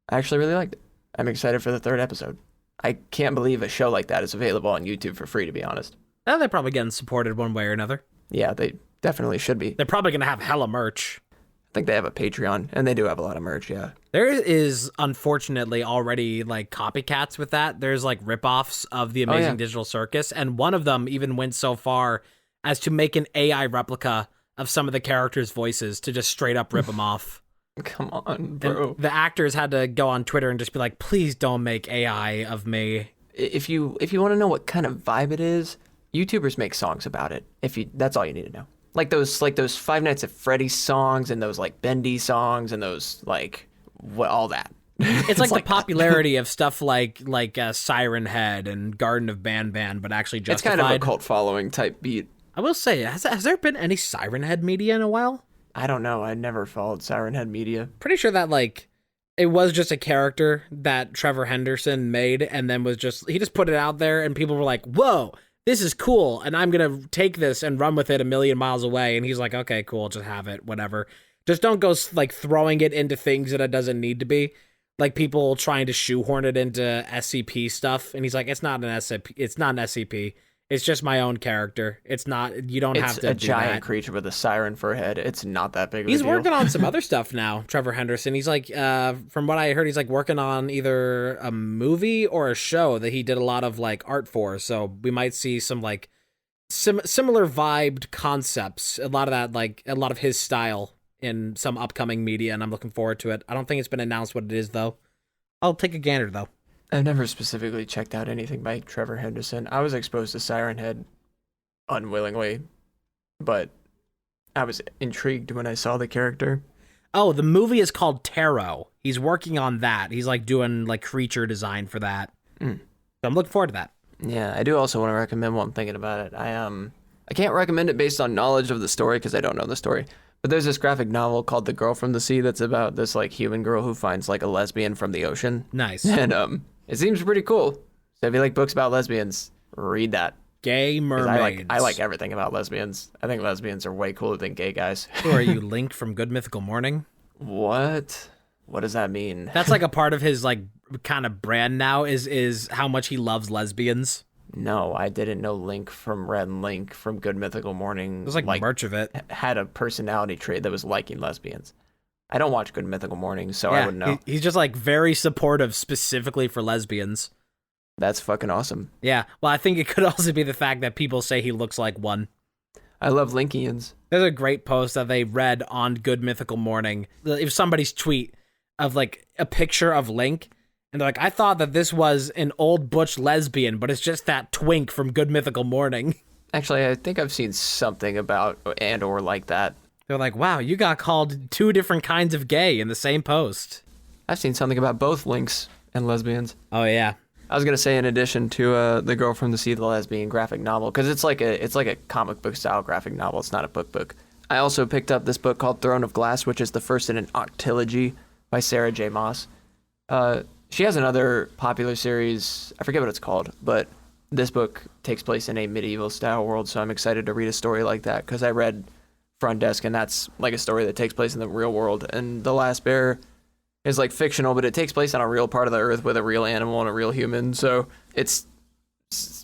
I actually really liked it. I'm excited for the 3rd episode. I can't believe a show like that is available on YouTube for free, to be honest. Oh, they're probably getting supported one way or another. Yeah, they definitely should be. They're probably going to have hella merch. I think they have a Patreon, and they do have a lot of merch, yeah. There is, unfortunately, already, like, copycats with that. There's, like, ripoffs of the Amazing Digital Circus, and one of them even went so far as to make an AI replica of some of the characters' voices to just straight up rip them off. Come on, bro. And the actors had to go on Twitter and just be like, please don't make AI of me. If you want to know what kind of vibe it is, YouTubers make songs about it. That's all you need to know. Like those Five Nights at Freddy's songs and those like Bendy songs and those like all that. It's like the popularity of stuff like Siren Head and Garden of Banban, but actually justified. It's kind of a cult following type beat. I will say, has there been any Siren Head media in a while? I don't know. I never followed Siren Head media. Pretty sure that like it was just a character that Trevor Henderson made and then he just put it out there and people were like, whoa, this is cool, and I'm going to take this and run with it a million miles away. And he's like, okay, cool, just have it, whatever. Just don't go, like, throwing it into things that it doesn't need to be. Like, people trying to shoehorn it into SCP stuff. And he's like, it's not an SCP. It's just my own character. It's not, you don't have to do that. It's a giant creature with a siren for a head. It's not that big of a deal. He's working on some other stuff now, Trevor Henderson. He's like, from what I heard, he's like working on either a movie or a show that he did a lot of like art for. So we might see some like similar vibed concepts. A lot of that, like a lot of his style in some upcoming media. And I'm looking forward to it. I don't think it's been announced what it is though. I'll take a gander though. I've never specifically checked out anything by Trevor Henderson. I was exposed to Siren Head unwillingly, but I was intrigued when I saw the character. Oh, the movie is called Tarot. He's working on that. He's like doing like creature design for that. So I'm looking forward to that. Yeah, I do also want to recommend one. I'm thinking about it. I can't recommend it based on knowledge of the story because I don't know the story. But there's this graphic novel called The Girl from the Sea that's about this like human girl who finds like a lesbian from the ocean. Nice. And it seems pretty cool. So if you like books about lesbians, read that. Gay mermaids. I like everything about lesbians. I think lesbians are way cooler than gay guys. Who are you, Link from Good Mythical Morning? What? What does that mean? That's like a part of his like kind of brand now is how much he loves lesbians. No, I didn't know Link from Red and Link from Good Mythical Morning. There's like merch of it. Had a personality trait that was liking lesbians. I don't watch Good Mythical Morning, so I wouldn't know. He's just like very supportive specifically for lesbians. That's fucking awesome. Yeah. Well, I think it could also be the fact that people say he looks like one. I love Linkians. There's a great post that they read on Good Mythical Morning. It was somebody's tweet of like a picture of Link. And they're like, I thought that this was an old butch lesbian, but it's just that twink from Good Mythical Morning. Actually, I think I've seen something about and or like that. They're like, wow, you got called 2 different kinds of gay in the same post. I've seen something about both Links and lesbians. Oh, yeah. I was gonna say, in addition to The Girl from the Sea, the lesbian graphic novel, because it's like a comic book style graphic novel. It's not a book. I also picked up this book called Throne of Glass, which is the first in an octilogy by Sarah J. Maas. She has another popular series. I forget what it's called, but this book takes place in a medieval style world, so I'm excited to read a story like that because I read Front Desk, and that's like a story that takes place in the real world. And The Last Bear is like fictional, but it takes place on a real part of the earth with a real animal and a real human, so it's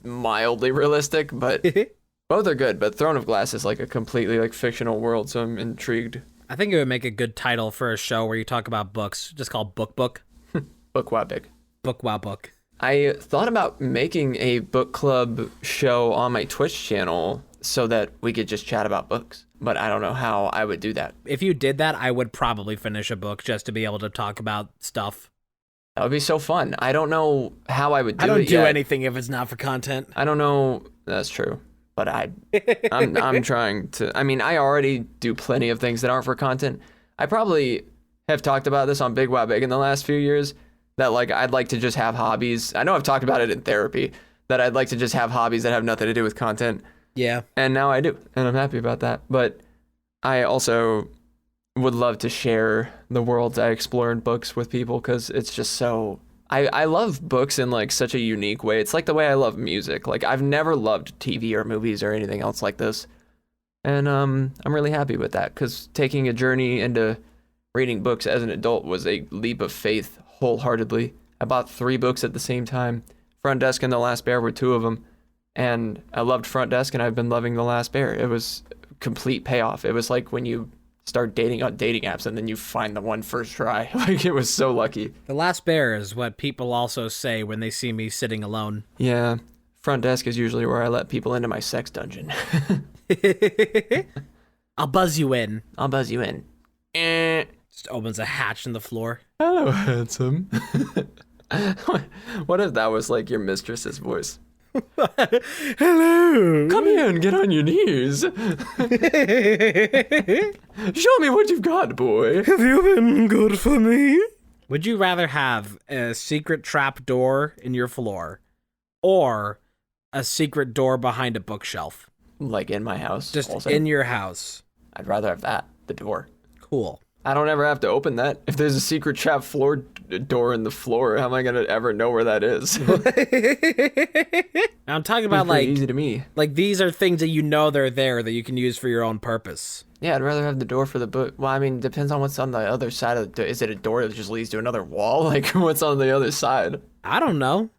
mildly realistic, but both are good. But Throne of Glass is like a completely like fictional world, so I'm intrigued. I think it would make a good title for a show where you talk about books, just called Book. Book Wow Big. Book Wow Book. I thought about making a book club show on my Twitch channel so that we could just chat about books, but I don't know how I would do that. If you did that, I would probably finish a book just to be able to talk about stuff. That would be so fun. I don't know how I would do it. I don't do yet. anything if it's not for content. I don't know. That's true. But I'm trying to. I mean, I already do plenty of things that aren't for content. I probably have talked about this on Big Wow Big in the last few years, that like I'd like to just have hobbies. I know I've talked about it in therapy, that I'd like to just have hobbies that have nothing to do with content. Yeah. And now I do, and I'm happy about that. But I also would love to share the worlds I explore in books with people, because it's just so... I love books in like such a unique way. It's like the way I love music. Like I've never loved TV or movies or anything else like this. And I'm really happy with that, because taking a journey into reading books as an adult was a leap of faith wholeheartedly. I bought 3 books at the same time. Front Desk and The Last Bear were 2 of them. And I loved Front Desk, and I've been loving The Last Bear. It was a complete payoff. It was like when you start dating on dating apps and then you find the one first try. Like, it was so lucky. The Last Bear is what people also say when they see me sitting alone. Yeah. Front Desk is usually where I let people into my sex dungeon. I'll buzz you in. I'll buzz you in. Just opens a hatch in the floor. Hello, handsome. What if that was like your mistress's voice? Hello. Come here and get on your knees. Show me what you've got, boy. Have you been good for me? Would you rather have a secret trap door in your floor or a secret door behind a bookshelf? Like in my house? Just also? in your house. I'd rather have that, the door. Cool. I don't ever have to open that. If there's a secret trap floor door in the floor, how am I going to ever know where that is? I'm talking about like easy to me. Like these are things that you know they're there that you can use for your own purpose. Yeah, I'd rather have the door for the book. Well, I mean, depends on what's on the other side of the door. Is it a door that just leads to another wall? Like, what's on the other side? I don't know.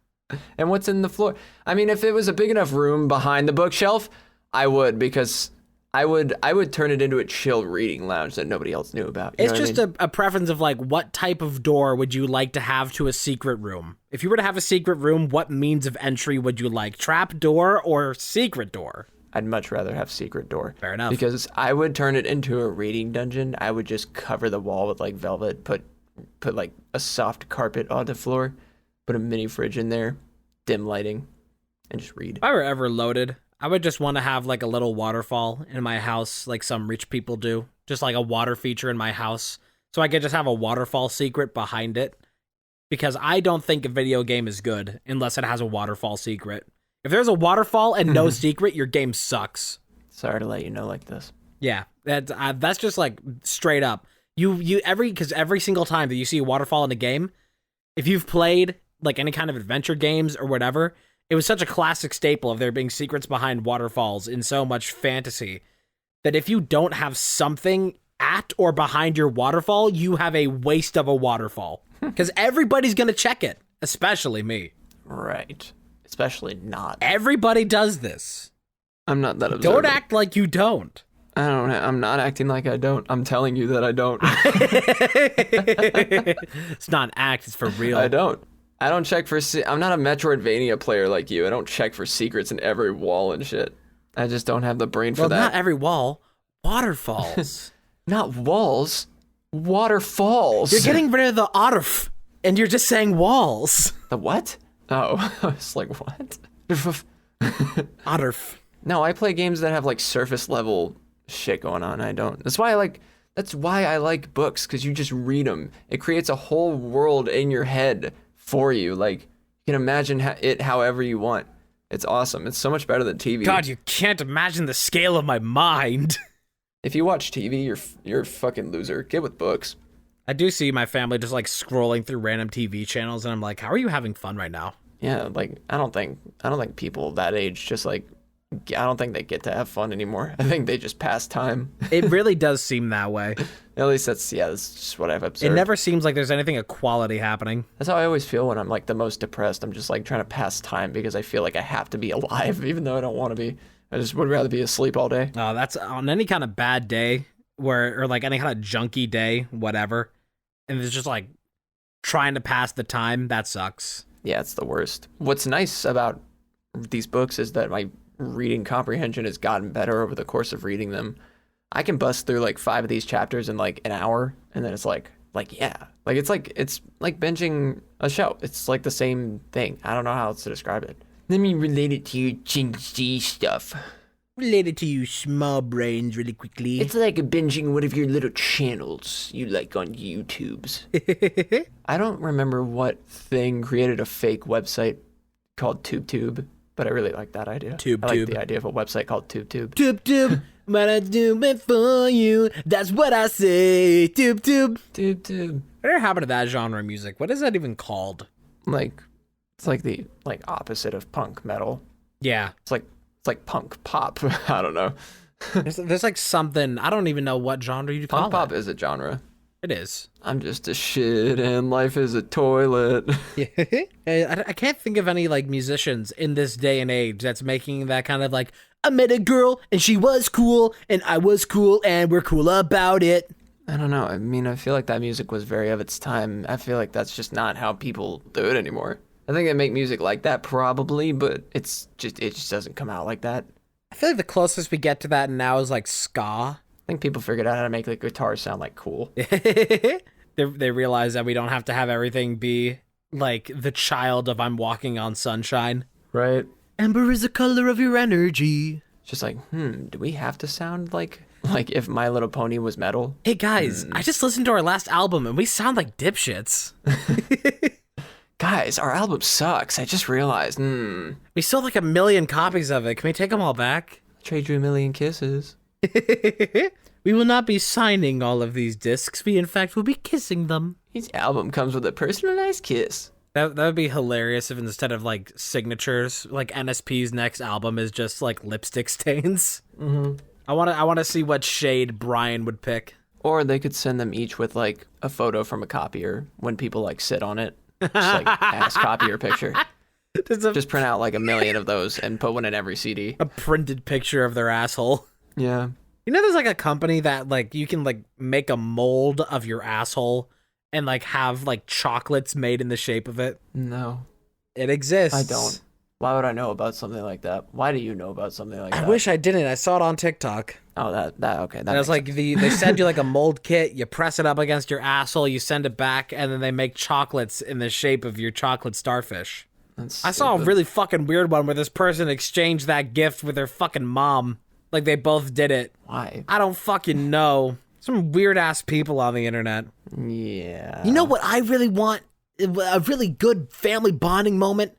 And what's in the floor? I mean, if it was a big enough room behind the bookshelf, I would, because I would turn it into a chill reading lounge that nobody else knew about. It's just a preference of like, what type of door would you like to have to a secret room? If you were to have a secret room, what means of entry would you like? Trap door or secret door? I'd much rather have secret door. Fair enough. Because I would turn it into a reading dungeon. I would just cover the wall with like velvet, put like a soft carpet on the floor, put a mini fridge in there, dim lighting, and just read. If I were ever loaded, I would just want to have like a little waterfall in my house, like some rich people do. Just like a water feature in my house. So I could just have a waterfall secret behind it. Because I don't think a video game is good unless it has a waterfall secret. If there's a waterfall and no secret, your game sucks. Sorry to let you know like this. Yeah, that's just like straight up. Because every single time that you see a waterfall in a game, if you've played like any kind of adventure games or whatever, it was such a classic staple of there being secrets behind waterfalls in so much fantasy that if you don't have something at or behind your waterfall, you have a waste of a waterfall. Because everybody's going to check it, especially me. Right. Especially not. Everybody does this. I'm not that observant. Don't act like you don't. I'm not acting like I don't. I'm telling you that I don't. It's not an act, it's for real. I don't. I don't check for... I'm not a Metroidvania player like you. I don't check for secrets in every wall and shit. I just don't have the brain for that. Well, not every wall. Waterfalls. Not walls. Waterfalls. You're getting rid of the otter, and you're just saying walls. The what? Oh, I was like, what? Otter. No, I play games that have like surface level shit going on. I don't. That's why I like books, because you just read them. It creates a whole world in your head for you. Like, you can imagine it however you want. It's awesome. It's so much better than TV. God, you can't imagine the scale of my mind. If you watch TV, you're a fucking loser. Get with books. I do see my family just like scrolling through random TV channels, and I'm like, how are you having fun right now? Yeah, like I don't think people that age just like, I don't think they get to have fun anymore. I think they just pass time. It really does seem that way. At least that's just what I've observed. It never seems like there's anything of quality happening. That's how I always feel when I'm like the most depressed. I'm just like trying to pass time because I feel like I have to be alive, even though I don't want to be. I just would rather be asleep all day. That's on any kind of bad day or like any kind of junky day, whatever. And it's just like trying to pass the time. That sucks. Yeah, it's the worst. What's nice about these books is that my reading comprehension has gotten better over the course of reading them. I can bust through like 5 of these chapters in like an hour, and then it's like yeah, like it's like binging a show. It's like the same thing. I don't know how else to describe it. Let me relate it to your G stuff. Relate it to you small brains really quickly. It's like binging one of your little channels you like on YouTubes. I don't remember what thing created a fake website called TubeTube, but I really like that idea. I like the idea of a website called TubeTube. TubeTube, but I do it for you. That's what I say. TubeTube. TubeTube. Whatever happened to that genre of music? What is that even called? Like, it's like the opposite of punk metal. Yeah. It's like punk pop. I don't know. There's like something, I don't even know what genre you call it. Punk pop is a genre. It is. I'm just a shit and life is a toilet. I can't think of any like musicians in this day and age that's making that kind of like, I met a girl and she was cool and I was cool and we're cool about it. I don't know. I mean, I feel like that music was very of its time. I feel like that's just not how people do it anymore. I think they make music like that probably, but it just doesn't come out like that. I feel like the closest we get to that now is like ska. I think people figured out how to make like guitars sound like cool. They realize that we don't have to have everything be like the child of I'm walking on sunshine. Right. Amber is the color of your energy. It's just like, do we have to sound like if My Little Pony was metal? Hey guys, I just listened to our last album and we sound like dipshits. Guys, our album sucks. I just realized. We sold like 1 million copies of it. Can we take them all back? Trade you 1 million kisses. We will not be signing all of these discs. We, in fact, will be kissing them. Each album comes with a personalized kiss. That would be hilarious if instead of like signatures, like NSP's next album is just like lipstick stains. Mm-hmm. I want to see what shade Brian would pick. Or they could send them each with like a photo from a copier when people like sit on it. Just like ass copier picture. Just print out like 1 million of those and put one in every CD. A printed picture of their asshole. Yeah. You know, there's like a company that like you can like make a mold of your asshole and like have like chocolates made in the shape of it. No. It exists. I don't. Why would I know about something like that? Why do you know about something like that? I wish I didn't. I saw it on TikTok. Oh, that okay. That and it's like they send you like a mold kit, you press it up against your asshole, you send it back, and then they make chocolates in the shape of your chocolate starfish. I saw a really fucking weird one where this person exchanged that gift with their fucking mom. Like they both did it. Why? I don't fucking know. Some weird ass people on the internet. Yeah. You know what I really want? A really good family bonding moment?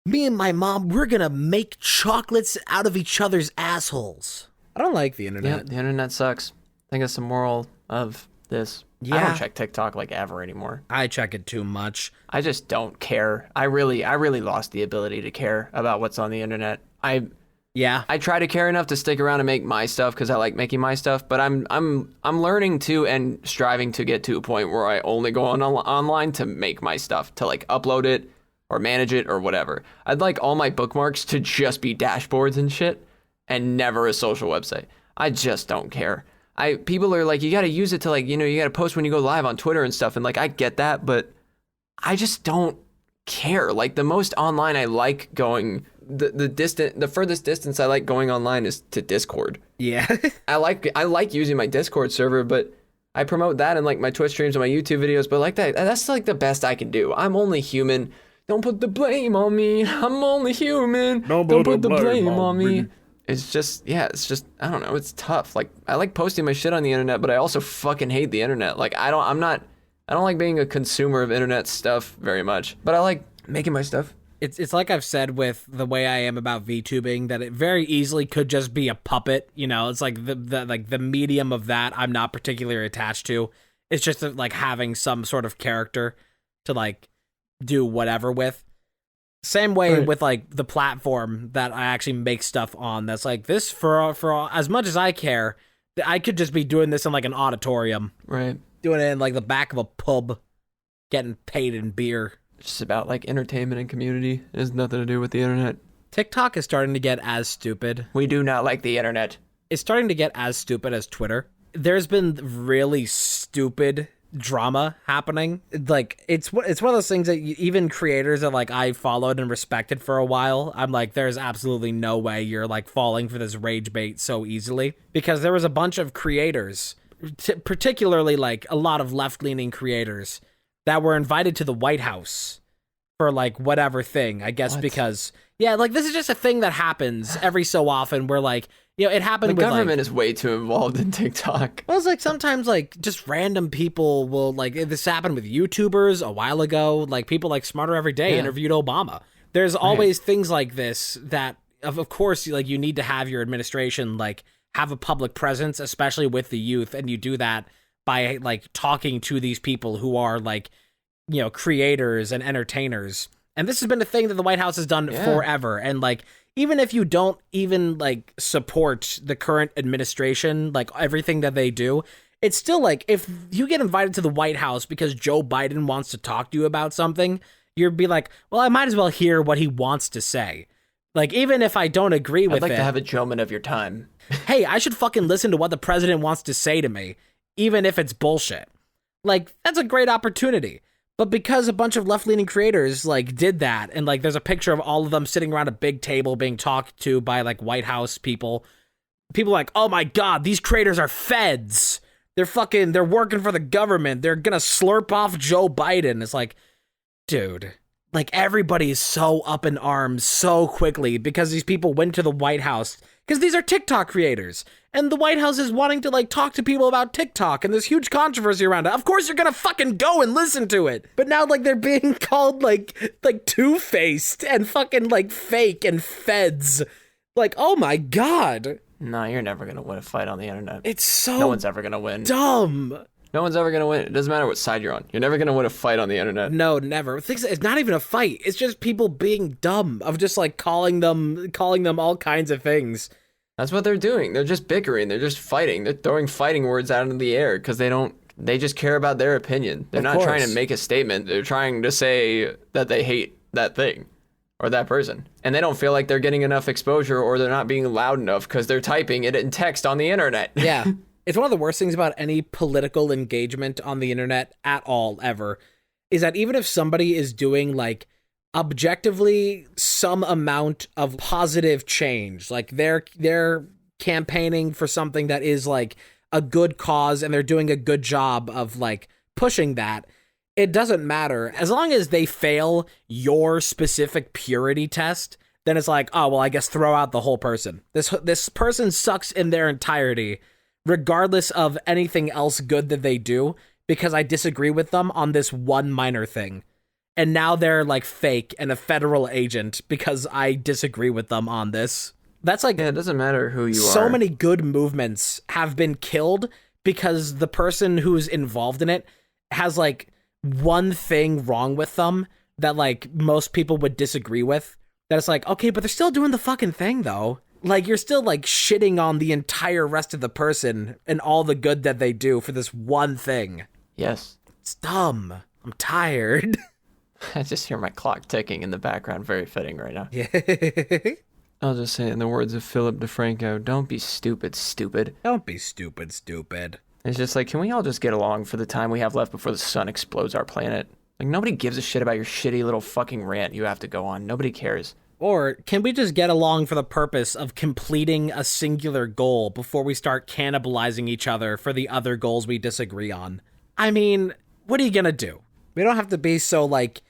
Me and my mom, we're gonna make chocolates out of each other's assholes. I don't like the internet. Yeah, the internet sucks. I think that's the moral of this. Yeah. I don't check TikTok like ever anymore. I check it too much. I just don't care. I really lost the ability to care about what's on the internet. I try to care enough to stick around and make my stuff because I like making my stuff, but I'm learning to and striving to get to a point where I only go online to make my stuff, to like upload it or manage it or whatever. I'd like all my bookmarks to just be dashboards and shit and never a social website. I just don't care. People are like, you got to use it to like, you got to post when you go live on Twitter and stuff. And like, I get that, but I just don't care. Like the most online I like going, the furthest distance I like going online is to Discord. Yeah. I like using my Discord server, but I promote that in like my Twitch streams and my YouTube videos, but like that's like the best I can do. I'm only human. Don't put the blame on me. I'm only human. Don't put the blame on me. It's just, I don't know. It's tough. Like, I like posting my shit on the internet, but I also fucking hate the internet. Like, I don't like being a consumer of internet stuff very much, but I like making my stuff. It's like I've said with the way I am about VTubing, that it very easily could just be a puppet. You know, it's like the medium of that I'm not particularly attached to. It's just like having some sort of character to like do whatever with. Same way with like the platform that I actually make stuff on. That's like this for as much as I care, I could just be doing this in like an auditorium, right? Doing it in like the back of a pub, getting paid in beer. It's just about like entertainment and community. It has nothing to do with the internet. TikTok is starting to get as stupid. We do not like the internet. It's starting to get as stupid as Twitter. There's been really stupid drama happening. Like it's one of those things that even creators that like I followed and respected for a while, I'm like, there's absolutely no way you're like falling for this rage bait so easily, because there was a bunch of creators, particularly like a lot of left-leaning creators, that were invited to the White House for like whatever thing, I guess. What? Because like this is just a thing that happens every so often where like, you know, it happened with, the government is way too involved in TikTok. Well, it's like sometimes like just random people will like, this happened with YouTubers a while ago. Like people like Smarter Every Day interviewed Obama. There's always things like this that of course like you need to have your administration like have a public presence, especially with the youth. And you do that by like talking to these people who are like, you know, creators and entertainers. And this has been a thing that the White House has done forever. And like, even if you don't even like support the current administration, like everything that they do, it's still like if you get invited to the White House because Joe Biden wants to talk to you about something, you'd be like, well, I might as well hear what he wants to say. Like, even if I don't agree with it. I'd like to have a moment of your time. Hey, I should fucking listen to what the president wants to say to me, even if it's bullshit. Like, that's a great opportunity. But because a bunch of left-leaning creators like did that, and like there's a picture of all of them sitting around a big table being talked to by like White House people are like, oh my god, these creators are feds. They're working for the government. They're gonna slurp off Joe Biden. It's like, dude, like everybody is so up in arms so quickly because these people went to the White House because these are TikTok creators. And the White House is wanting to like talk to people about TikTok, and there's huge controversy around it. Of course you're gonna fucking go and listen to it. But now like they're being called like two-faced and fucking like fake and feds. Like, oh my god. No, you're never gonna win a fight on the internet. It's so no one's ever gonna win. Dumb. No one's ever gonna win. It doesn't matter what side you're on. You're never gonna win a fight on the internet. No, never. It's not even a fight. It's just people being dumb, of just like calling them all kinds of things. That's what they're doing. They're just bickering. They're just fighting. They're throwing fighting words out into the air because they just care about their opinion. They're not trying to make a statement. They're trying to say that they hate that thing or that person. And they don't feel like they're getting enough exposure, or they're not being loud enough because they're typing it in text on the internet. Yeah. It's one of the worst things about any political engagement on the internet at all ever, is that even if somebody is doing like objectively some amount of positive change, like they're campaigning for something that is like a good cause and they're doing a good job of like pushing that, it doesn't matter. As long as they fail your specific purity test, then it's like, oh, well, I guess throw out the whole person. This person sucks in their entirety, regardless of anything else good that they do, because I disagree with them on this one minor thing. And now they're like fake and a federal agent because I disagree with them on this. That's like, it doesn't matter who you are. So many good movements have been killed because the person who's involved in it has like one thing wrong with them that like most people would disagree with. That it's like, okay, but they're still doing the fucking thing though. Like, you're still like shitting on the entire rest of the person and all the good that they do for this one thing. Yes. It's dumb. I'm tired. I just hear my clock ticking in the background. Very fitting right now. Yeah. I'll just say in the words of Philip DeFranco, don't be stupid, stupid. Don't be stupid, stupid. It's just like, can we all just get along for the time we have left before the sun explodes our planet? Like, nobody gives a shit about your shitty little fucking rant you have to go on. Nobody cares. Or can we just get along for the purpose of completing a singular goal before we start cannibalizing each other for the other goals we disagree on? I mean, what are you gonna do? We don't have to be so, like,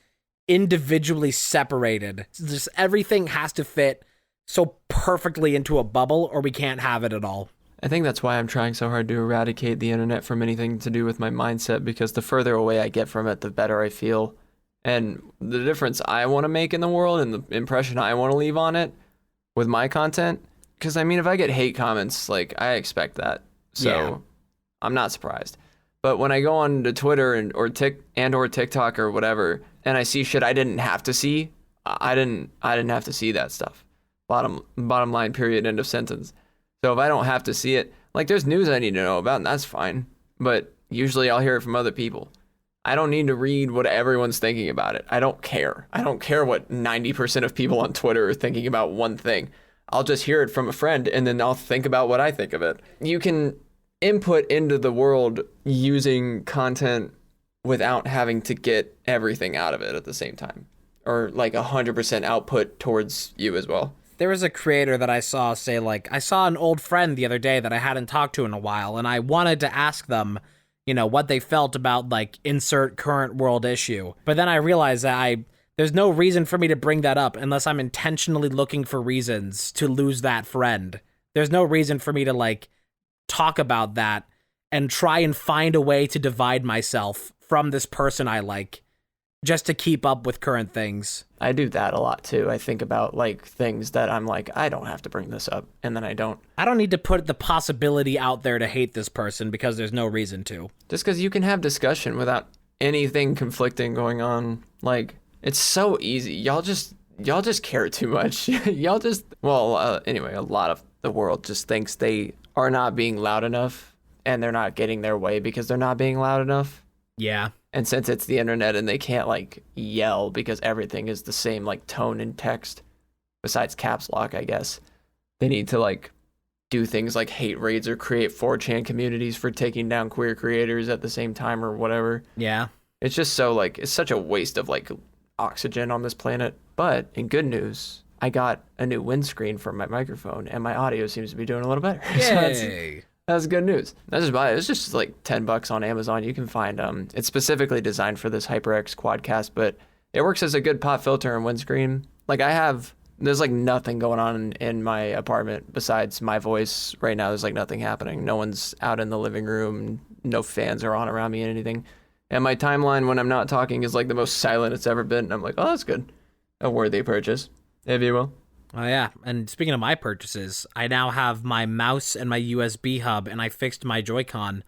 individually separated. Just everything has to fit so perfectly into a bubble, or we can't have it at all. I think that's why I'm trying so hard to eradicate the internet from anything to do with my mindset, because the further away I get from it, the better I feel. And the difference I want to make in the world and the impression I want to leave on it with my content. Because, I mean, if I get hate comments, like, I expect that. So I'm not surprised. But when I go on to Twitter or TikTok or whatever, and I see shit I didn't have to see, I didn't have to see that stuff. Bottom line, period, end of sentence. So if I don't have to see it, like, there's news I need to know about, and that's fine. But usually I'll hear it from other people. I don't need to read what everyone's thinking about it. I don't care. I don't care what 90% of people on Twitter are thinking about one thing. I'll just hear it from a friend, and then I'll think about what I think of it. You can input into the world using content without having to get everything out of it at the same time. Or, like, 100% output towards you as well. There was a creator that I saw say, like, I saw an old friend the other day that I hadn't talked to in a while, and I wanted to ask them, you know, what they felt about, like, insert current world issue. But then I realized that there's no reason for me to bring that up unless I'm intentionally looking for reasons to lose that friend. There's no reason for me to, like, talk about that and try and find a way to divide myself from this person I like just to keep up with current things. I do that a lot too. I think about, like, things that I'm like, I don't have to bring this up, and then I don't. I don't need to put the possibility out there to hate this person because there's no reason to. Just because you can have discussion without anything conflicting going on. Like, it's so easy. Y'all just care too much. Y'all just, anyway, a lot of the world just thinks they are not being loud enough, and they're not getting their way because they're not being loud enough. Yeah. And since it's the internet and they can't, like, yell because everything is the same, like, tone and text, besides caps lock, I guess, they need to, like, do things like hate raids or create 4chan communities for taking down queer creators at the same time or whatever. Yeah. It's just so, like, it's such a waste of, like, oxygen on this planet. But in good news, I got a new windscreen for my microphone, and my audio seems to be doing a little better. Yay! That's good news. That's just buy it. It's just like $10 on Amazon. You can find it's specifically designed for this HyperX Quadcast, but it works as a good pop filter and windscreen. Like, there's like nothing going on in my apartment besides my voice right now. There's like nothing happening. No one's out in the living room. No fans are on around me and anything. And my timeline when I'm not talking is like the most silent it's ever been. And I'm like, oh, that's good. A worthy purchase, if you will. Oh, yeah. And speaking of my purchases, I now have my mouse and my USB hub, and I fixed my Joy-Con,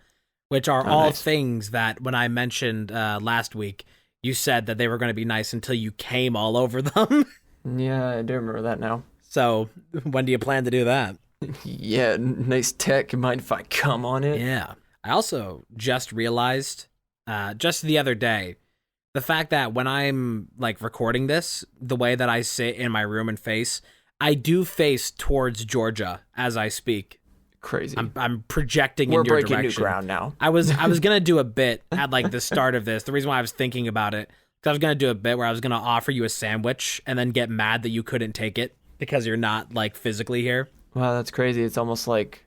which are all nice things that when I mentioned last week, you said that they were going to be nice until you came all over them. Yeah, I do remember that now. So when do you plan to do that? Yeah, nice tech. Mind if I come on it? Yeah. I also just realized, just the other day, the fact that when I'm, like, recording this, the way that I sit in my room and face, I do face towards Georgia as I speak. Crazy. I'm projecting in your direction. We're breaking new ground now. I was gonna do a bit at, like, the start of this. The reason why I was thinking about it, because I was gonna do a bit where I was gonna offer you a sandwich and then get mad that you couldn't take it because you're not, like, physically here. Wow, that's crazy. It's almost like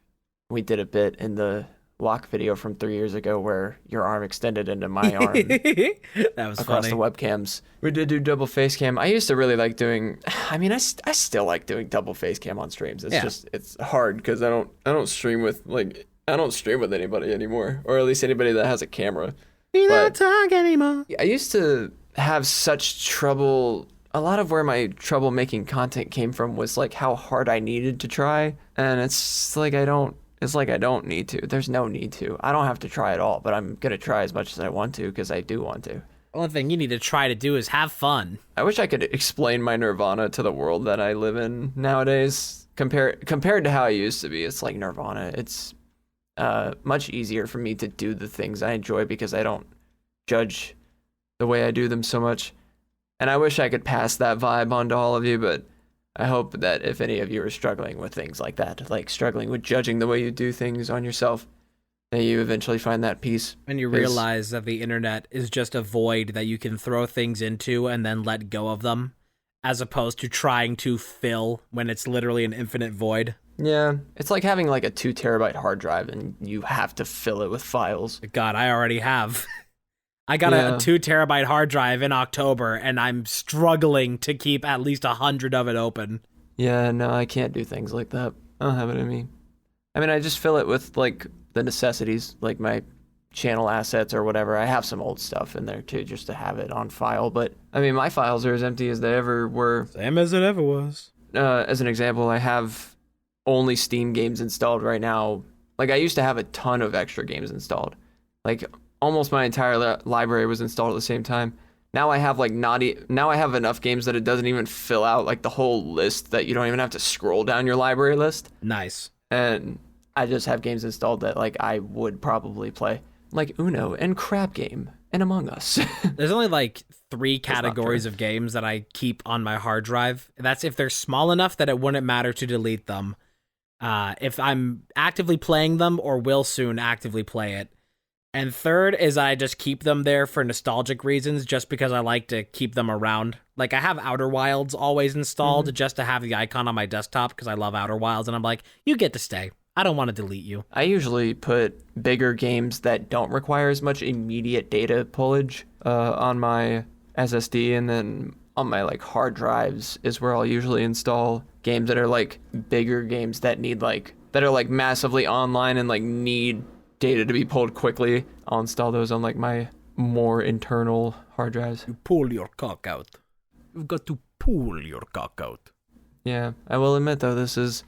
we did a bit in the Lock video from 3 years ago where your arm extended into my arm. That was across funny. the webcams. We did do double face cam. I used to really like doing, I mean, I still like doing double face cam on streams. It's just, it's hard because I don't stream with anybody anymore, or at least anybody that has a camera. We don't talk anymore. I used to have such trouble. A lot of where my trouble making content came from was like how hard I needed to try. And it's like I don't need to. There's no need to. I don't have to try at all, but I'm going to try as much as I want to because I do want to. The only thing you need to try to do is have fun. I wish I could explain my Nirvana to the world that I live in nowadays. Compared to how I used to be, it's like Nirvana. It's much easier for me to do the things I enjoy because I don't judge the way I do them so much. And I wish I could pass that vibe on to all of you, but I hope that if any of you are struggling with things like that, like struggling with judging the way you do things on yourself, And you eventually find that peace. And you realize that the internet is just a void that you can throw things into and then let go of them, as opposed to trying to fill when it's literally an infinite void. Yeah, it's like having like a 2 terabyte hard drive and you have to fill it with files. God, I already have. I got a 2 terabyte hard drive in October, and I'm struggling to keep at least 100 of it open. Yeah, no, I can't do things like that. I don't have it in me. I mean, I just fill it with like the necessities, like my channel assets or whatever. I have some old stuff in there too, just to have it on file. But I mean, my files are as empty as they ever were. Same as it ever was. As an example, I have only Steam games installed right now. Like I used to have a ton of extra games installed. Like almost my entire library was installed at the same time. Now I have like now I have enough games that it doesn't even fill out like the whole list, that you don't even have to scroll down your library list. Nice. And I just have games installed that like I would probably play, like Uno and Crap Game and Among Us. There's only like 3 categories of games that I keep on my hard drive. That's if they're small enough that it wouldn't matter to delete them. If I'm actively playing them or will soon actively play it. And third is I just keep them there for nostalgic reasons, just because I like to keep them around. Like I have Outer Wilds always installed just to have the icon on my desktop because I love Outer Wilds, and I'm like, you get to stay. I don't want to delete you. I usually put bigger games that don't require as much immediate data pullage on my SSD, and then on my like hard drives is where I'll usually install games that are like bigger games that need like that are like massively online and like need data to be pulled quickly. I'll install those on like my more internal hard drives. You pull your cock out. You've got to pull your cock out. Yeah, I will admit though, this is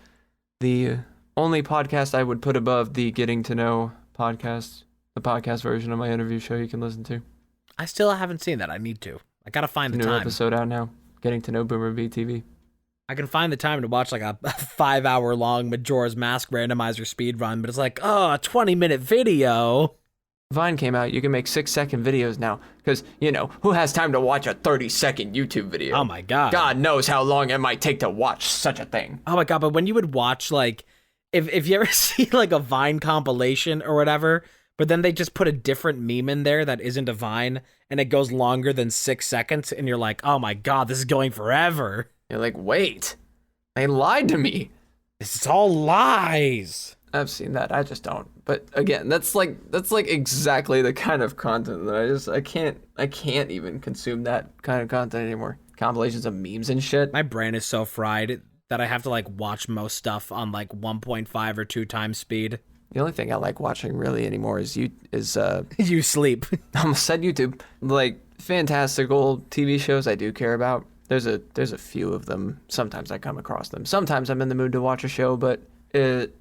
the only podcast I would put above the Getting to Know podcast, the podcast version of my interview show you can listen to. I still haven't seen that. I need to. I gotta find the New time. episode out now. Getting to Know Boomer BTV. I can find the time to watch like a 5-hour long Majora's Mask randomizer speed run, but it's like, oh, a 20-minute video. Vine came out. You can make 6-second videos now because, you know, who has time to watch a 30-second YouTube video? Oh my God. God knows how long it might take to watch such a thing. Oh my God, but when you would watch like, if you ever see like a Vine compilation or whatever, but then they just put a different meme in there that isn't a Vine and it goes longer than 6 seconds and you're like, oh my God, this is going forever. You're like, wait, they lied to me. It's all lies. I've seen that. I just don't. But again, that's like exactly the kind of content that I can't even consume that kind of content anymore. Compilations of memes and shit. My brain is so fried that I have to like watch most stuff on like 1.5 or 2 times speed. The only thing I like watching really anymore is you sleep. I almost said YouTube. Like fantastical TV shows I do care about. There's a few of them. Sometimes I come across them. Sometimes I'm in the mood to watch a show, but it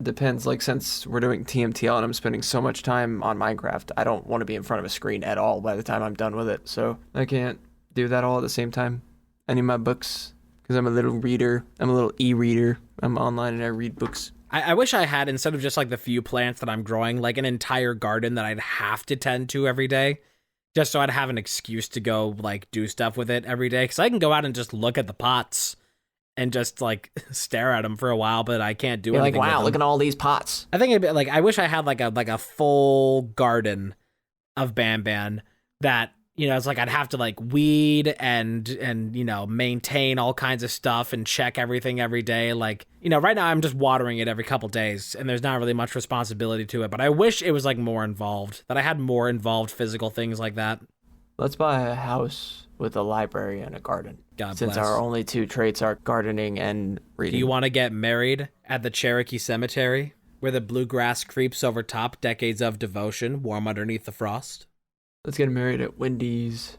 depends. Like since we're doing TMTL and I'm spending so much time on Minecraft, I don't want to be in front of a screen at all by the time I'm done with it. So I can't do that all at the same time. I need my books because I'm a little reader. I'm a little e-reader. I'm online and I read books. I wish I had, instead of just like the few plants that I'm growing, like an entire garden that I'd have to tend to every day. Just so I'd have an excuse to go, like, do stuff with it every day. Because I can go out and just look at the pots and just, like, stare at them for a while, but I can't do anything like, wow, with them. look at all these pots. I think, I wish I had, like a full garden of Banban that, you know, it's like I'd have to, like, weed and you know, maintain all kinds of stuff and check everything every day. Like, you know, right now I'm just watering it every couple days and there's not really much responsibility to it. But I wish it was, like, more involved, that I had more involved physical things like that. Let's buy a house with a library and a garden. God Since bless. our only 2 traits are gardening and reading. Do you want to get married at the Cherokee Cemetery, where the bluegrass creeps over top decades of devotion, warm underneath the frost? Let's get married at Wendy's.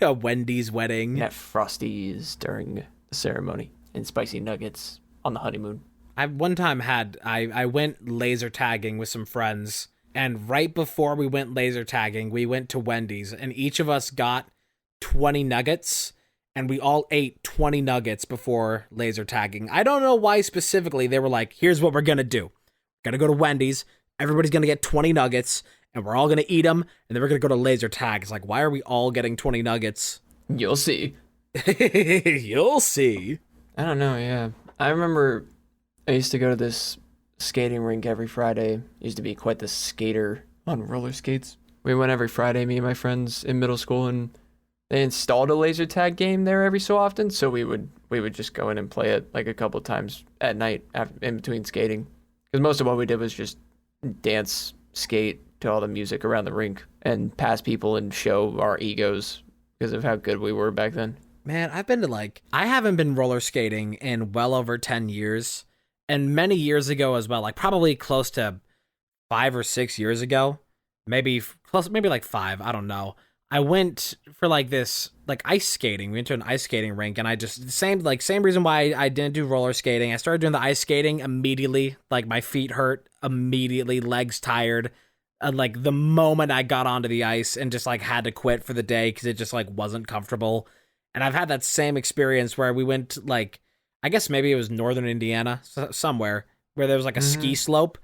A Wendy's wedding. And at Frosty's during the ceremony. And spicy nuggets on the honeymoon. I one time I went laser tagging with some friends, and right before we went laser tagging, we went to Wendy's, and each of us got 20 nuggets, and we all ate 20 nuggets before laser tagging. I don't know why specifically they were like, here's what we're gonna do. We're gonna go to Wendy's, everybody's gonna get 20 nuggets, and we're all going to eat them, and then we're going to go to laser tag. It's like, why are we all getting 20 nuggets? You'll see. You'll see. I don't know, yeah. I remember I used to go to this skating rink every Friday. Used to be quite the skater on roller skates. We went every Friday, me and my friends in middle school, and they installed a laser tag game there every so often. So we would just go in and play it like a couple times at night in between skating. Because most of what we did was just dance, skate to all the music around the rink and pass people and show our egos because of how good we were back then. Man, I haven't been roller skating in well over 10 years. And many years ago as well, like probably close to 5 or 6 years ago, maybe like 5, I don't know. I went for like this, like ice skating. We went to an ice skating rink, and I just same reason why I didn't do roller skating. I started doing the ice skating immediately. Like my feet hurt immediately, legs tired. Like the moment I got onto the ice, and just like had to quit for the day because it just like wasn't comfortable. And I've had that same experience where we went like, I guess maybe it was northern Indiana, somewhere where there was like a ski slope,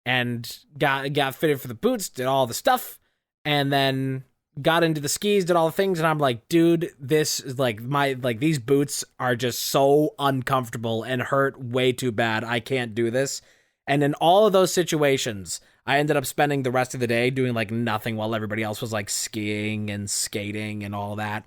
and got fitted for the boots, did all the stuff, and then got into the skis, did all the things, and I'm like, dude, this is like these boots are just so uncomfortable and hurt way too bad. I can't do this. And in all of those situations, I ended up spending the rest of the day doing like nothing while everybody else was like skiing and skating and all that.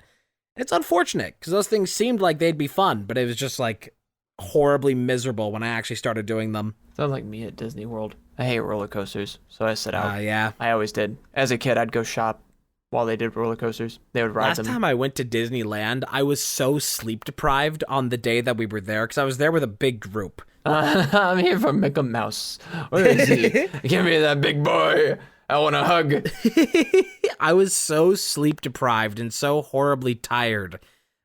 It's unfortunate because those things seemed like they'd be fun, but it was just like horribly miserable when I actually started doing them. Sounds like me at Disney World. I hate roller coasters, so I sit out. Yeah. I always did. As a kid, I'd go shop while they did roller coasters. They would ride them. Last time I went to Disneyland, I was so sleep deprived on the day that we were there because I was there with a big group. I'm here for Mickey Mouse. Where is he? Give me that big boy. I want a hug. I was so sleep deprived and so horribly tired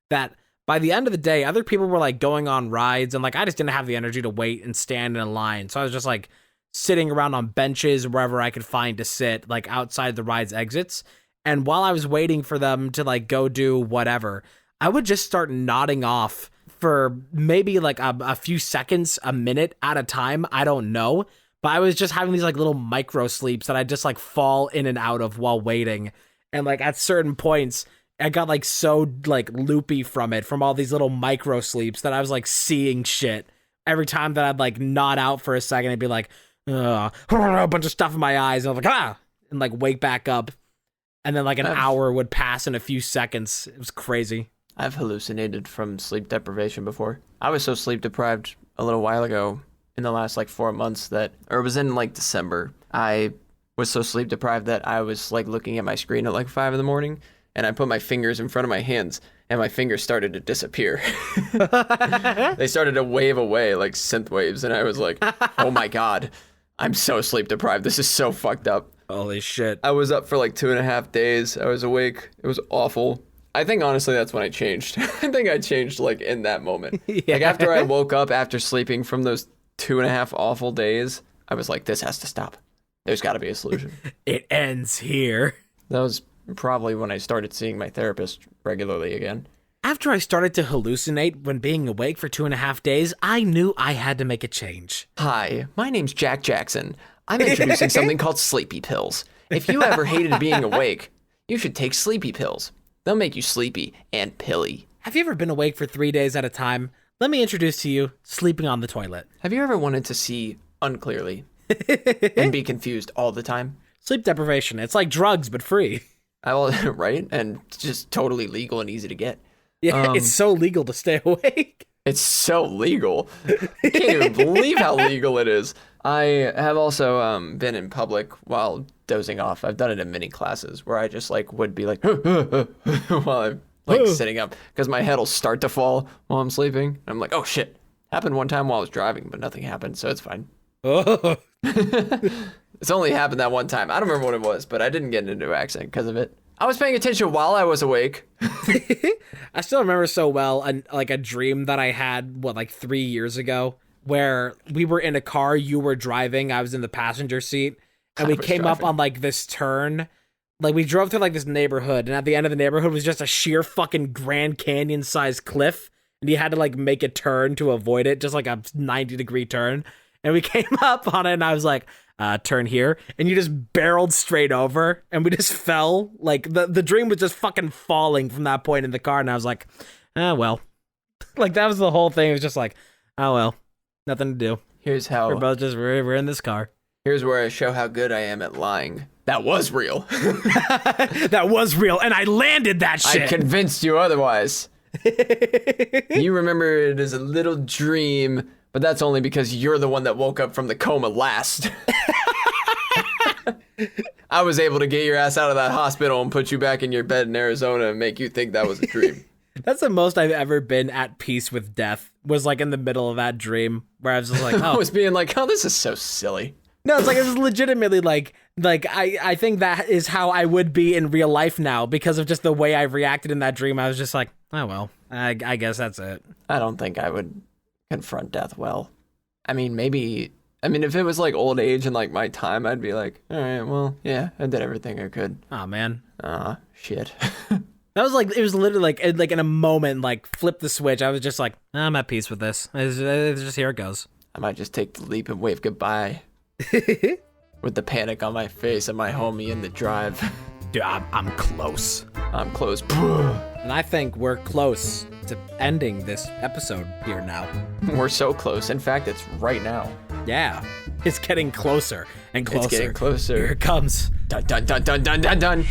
that by the end of the day, other people were like going on rides, and like I just didn't have the energy to wait and stand in a line. So I was just like sitting around on benches wherever I could find to sit, like outside the ride's exits. And while I was waiting for them to like go do whatever, I would just start nodding off for maybe like a few seconds, a minute at a time. I don't know. But I was just having these like little micro sleeps that I just like fall in and out of while waiting. And like at certain points, I got like so like loopy from it, from all these little micro sleeps, that I was like seeing shit. Every time that I'd like nod out for a second, I'd be like, a bunch of stuff in my eyes. And I was like, and like wake back up. And then like an hour would pass in a few seconds. It was crazy. I've hallucinated from sleep deprivation before. I was so sleep deprived a little while ago in the last like 4 months or it was in like December. I was so sleep deprived that I was like looking at my screen at like 5 a.m. and I put my fingers in front of my hands and my fingers started to disappear. They started to wave away like synth waves, and I was like, oh my God, I'm so sleep deprived. This is so fucked up. Holy shit. I was up for like 2.5 days. I was awake. It was awful. I think honestly that's when I changed. I think I changed like in that moment. Yeah. Like after I woke up after sleeping from those 2.5 awful days, I was like, this has to stop. There's got to be a solution. It ends here. That was probably when I started seeing my therapist regularly again. After I started to hallucinate when being awake for 2.5 days, I knew I had to make a change. Hi, my name's Jack Jackson. I'm introducing something called sleepy pills. If you ever hated being awake, you should take sleepy pills. They'll make you sleepy and pilly. Have you ever been awake for 3 days at a time? Let me introduce to you sleeping on the toilet. Have you ever wanted to see unclearly and be confused all the time? Sleep deprivation. It's like drugs, but free. Right? And just totally legal and easy to get. Yeah, it's so legal to stay awake. It's so legal. I can't even believe how legal it is. I have also been in public while dozing off. I've done it in many classes where I just like would be like while I'm like sitting up because my head will start to fall while I'm sleeping. And I'm like, oh shit. Happened one time while I was driving, but nothing happened, so it's fine. Oh. It's only happened that one time. I don't remember what it was, but I didn't get into an accident because of it. I was paying attention while I was awake. I still remember so well a dream that I had, like 3 years ago, where we were in a car, you were driving, I was in the passenger seat, and we came up on like this turn. Like we drove through like this neighborhood, and at the end of the neighborhood was just a sheer fucking Grand Canyon sized cliff, and you had to like make a turn to avoid it, just like a 90-degree turn. And we came up on it, and I was like, turn here, and you just barreled straight over, and we just fell. Like the dream was just fucking falling from that point in the car, and I was like, well. Like that was the whole thing. It was just like, oh well, nothing to do. Here's how we're in this car. Here's where I show how good I am at lying. That was real. That was real, and I landed that shit. I convinced you otherwise. You remember it as a little dream, but that's only because you're the one that woke up from the coma last. I was able to get your ass out of that hospital and put you back in your bed in Arizona and make you think that was a dream. That's the most I've ever been at peace with death, was like in the middle of that dream where I was just like, oh. I was being like, oh, this is so silly. No, it's like, it was legitimately like I think that is how I would be in real life now because of just the way I reacted in that dream. I was just like, oh, well, I guess that's it. I don't think I would confront death well. I mean, maybe, if it was like old age and like my time, I'd be like, all right, well, yeah, I did everything I could. Oh, man. Shit. That was like, it was literally like in a moment, like flip the switch. I was just like, I'm at peace with this. It's just here it goes. I might just take the leap and wave goodbye. With the panic on my face and my homie in the drive. Dude, I'm close. I'm close. And I think we're close to ending this episode here now. We're so close. In fact, it's right now. Yeah. It's getting closer and closer. It's getting closer. Here it comes. Dun dun dun dun dun dun dun.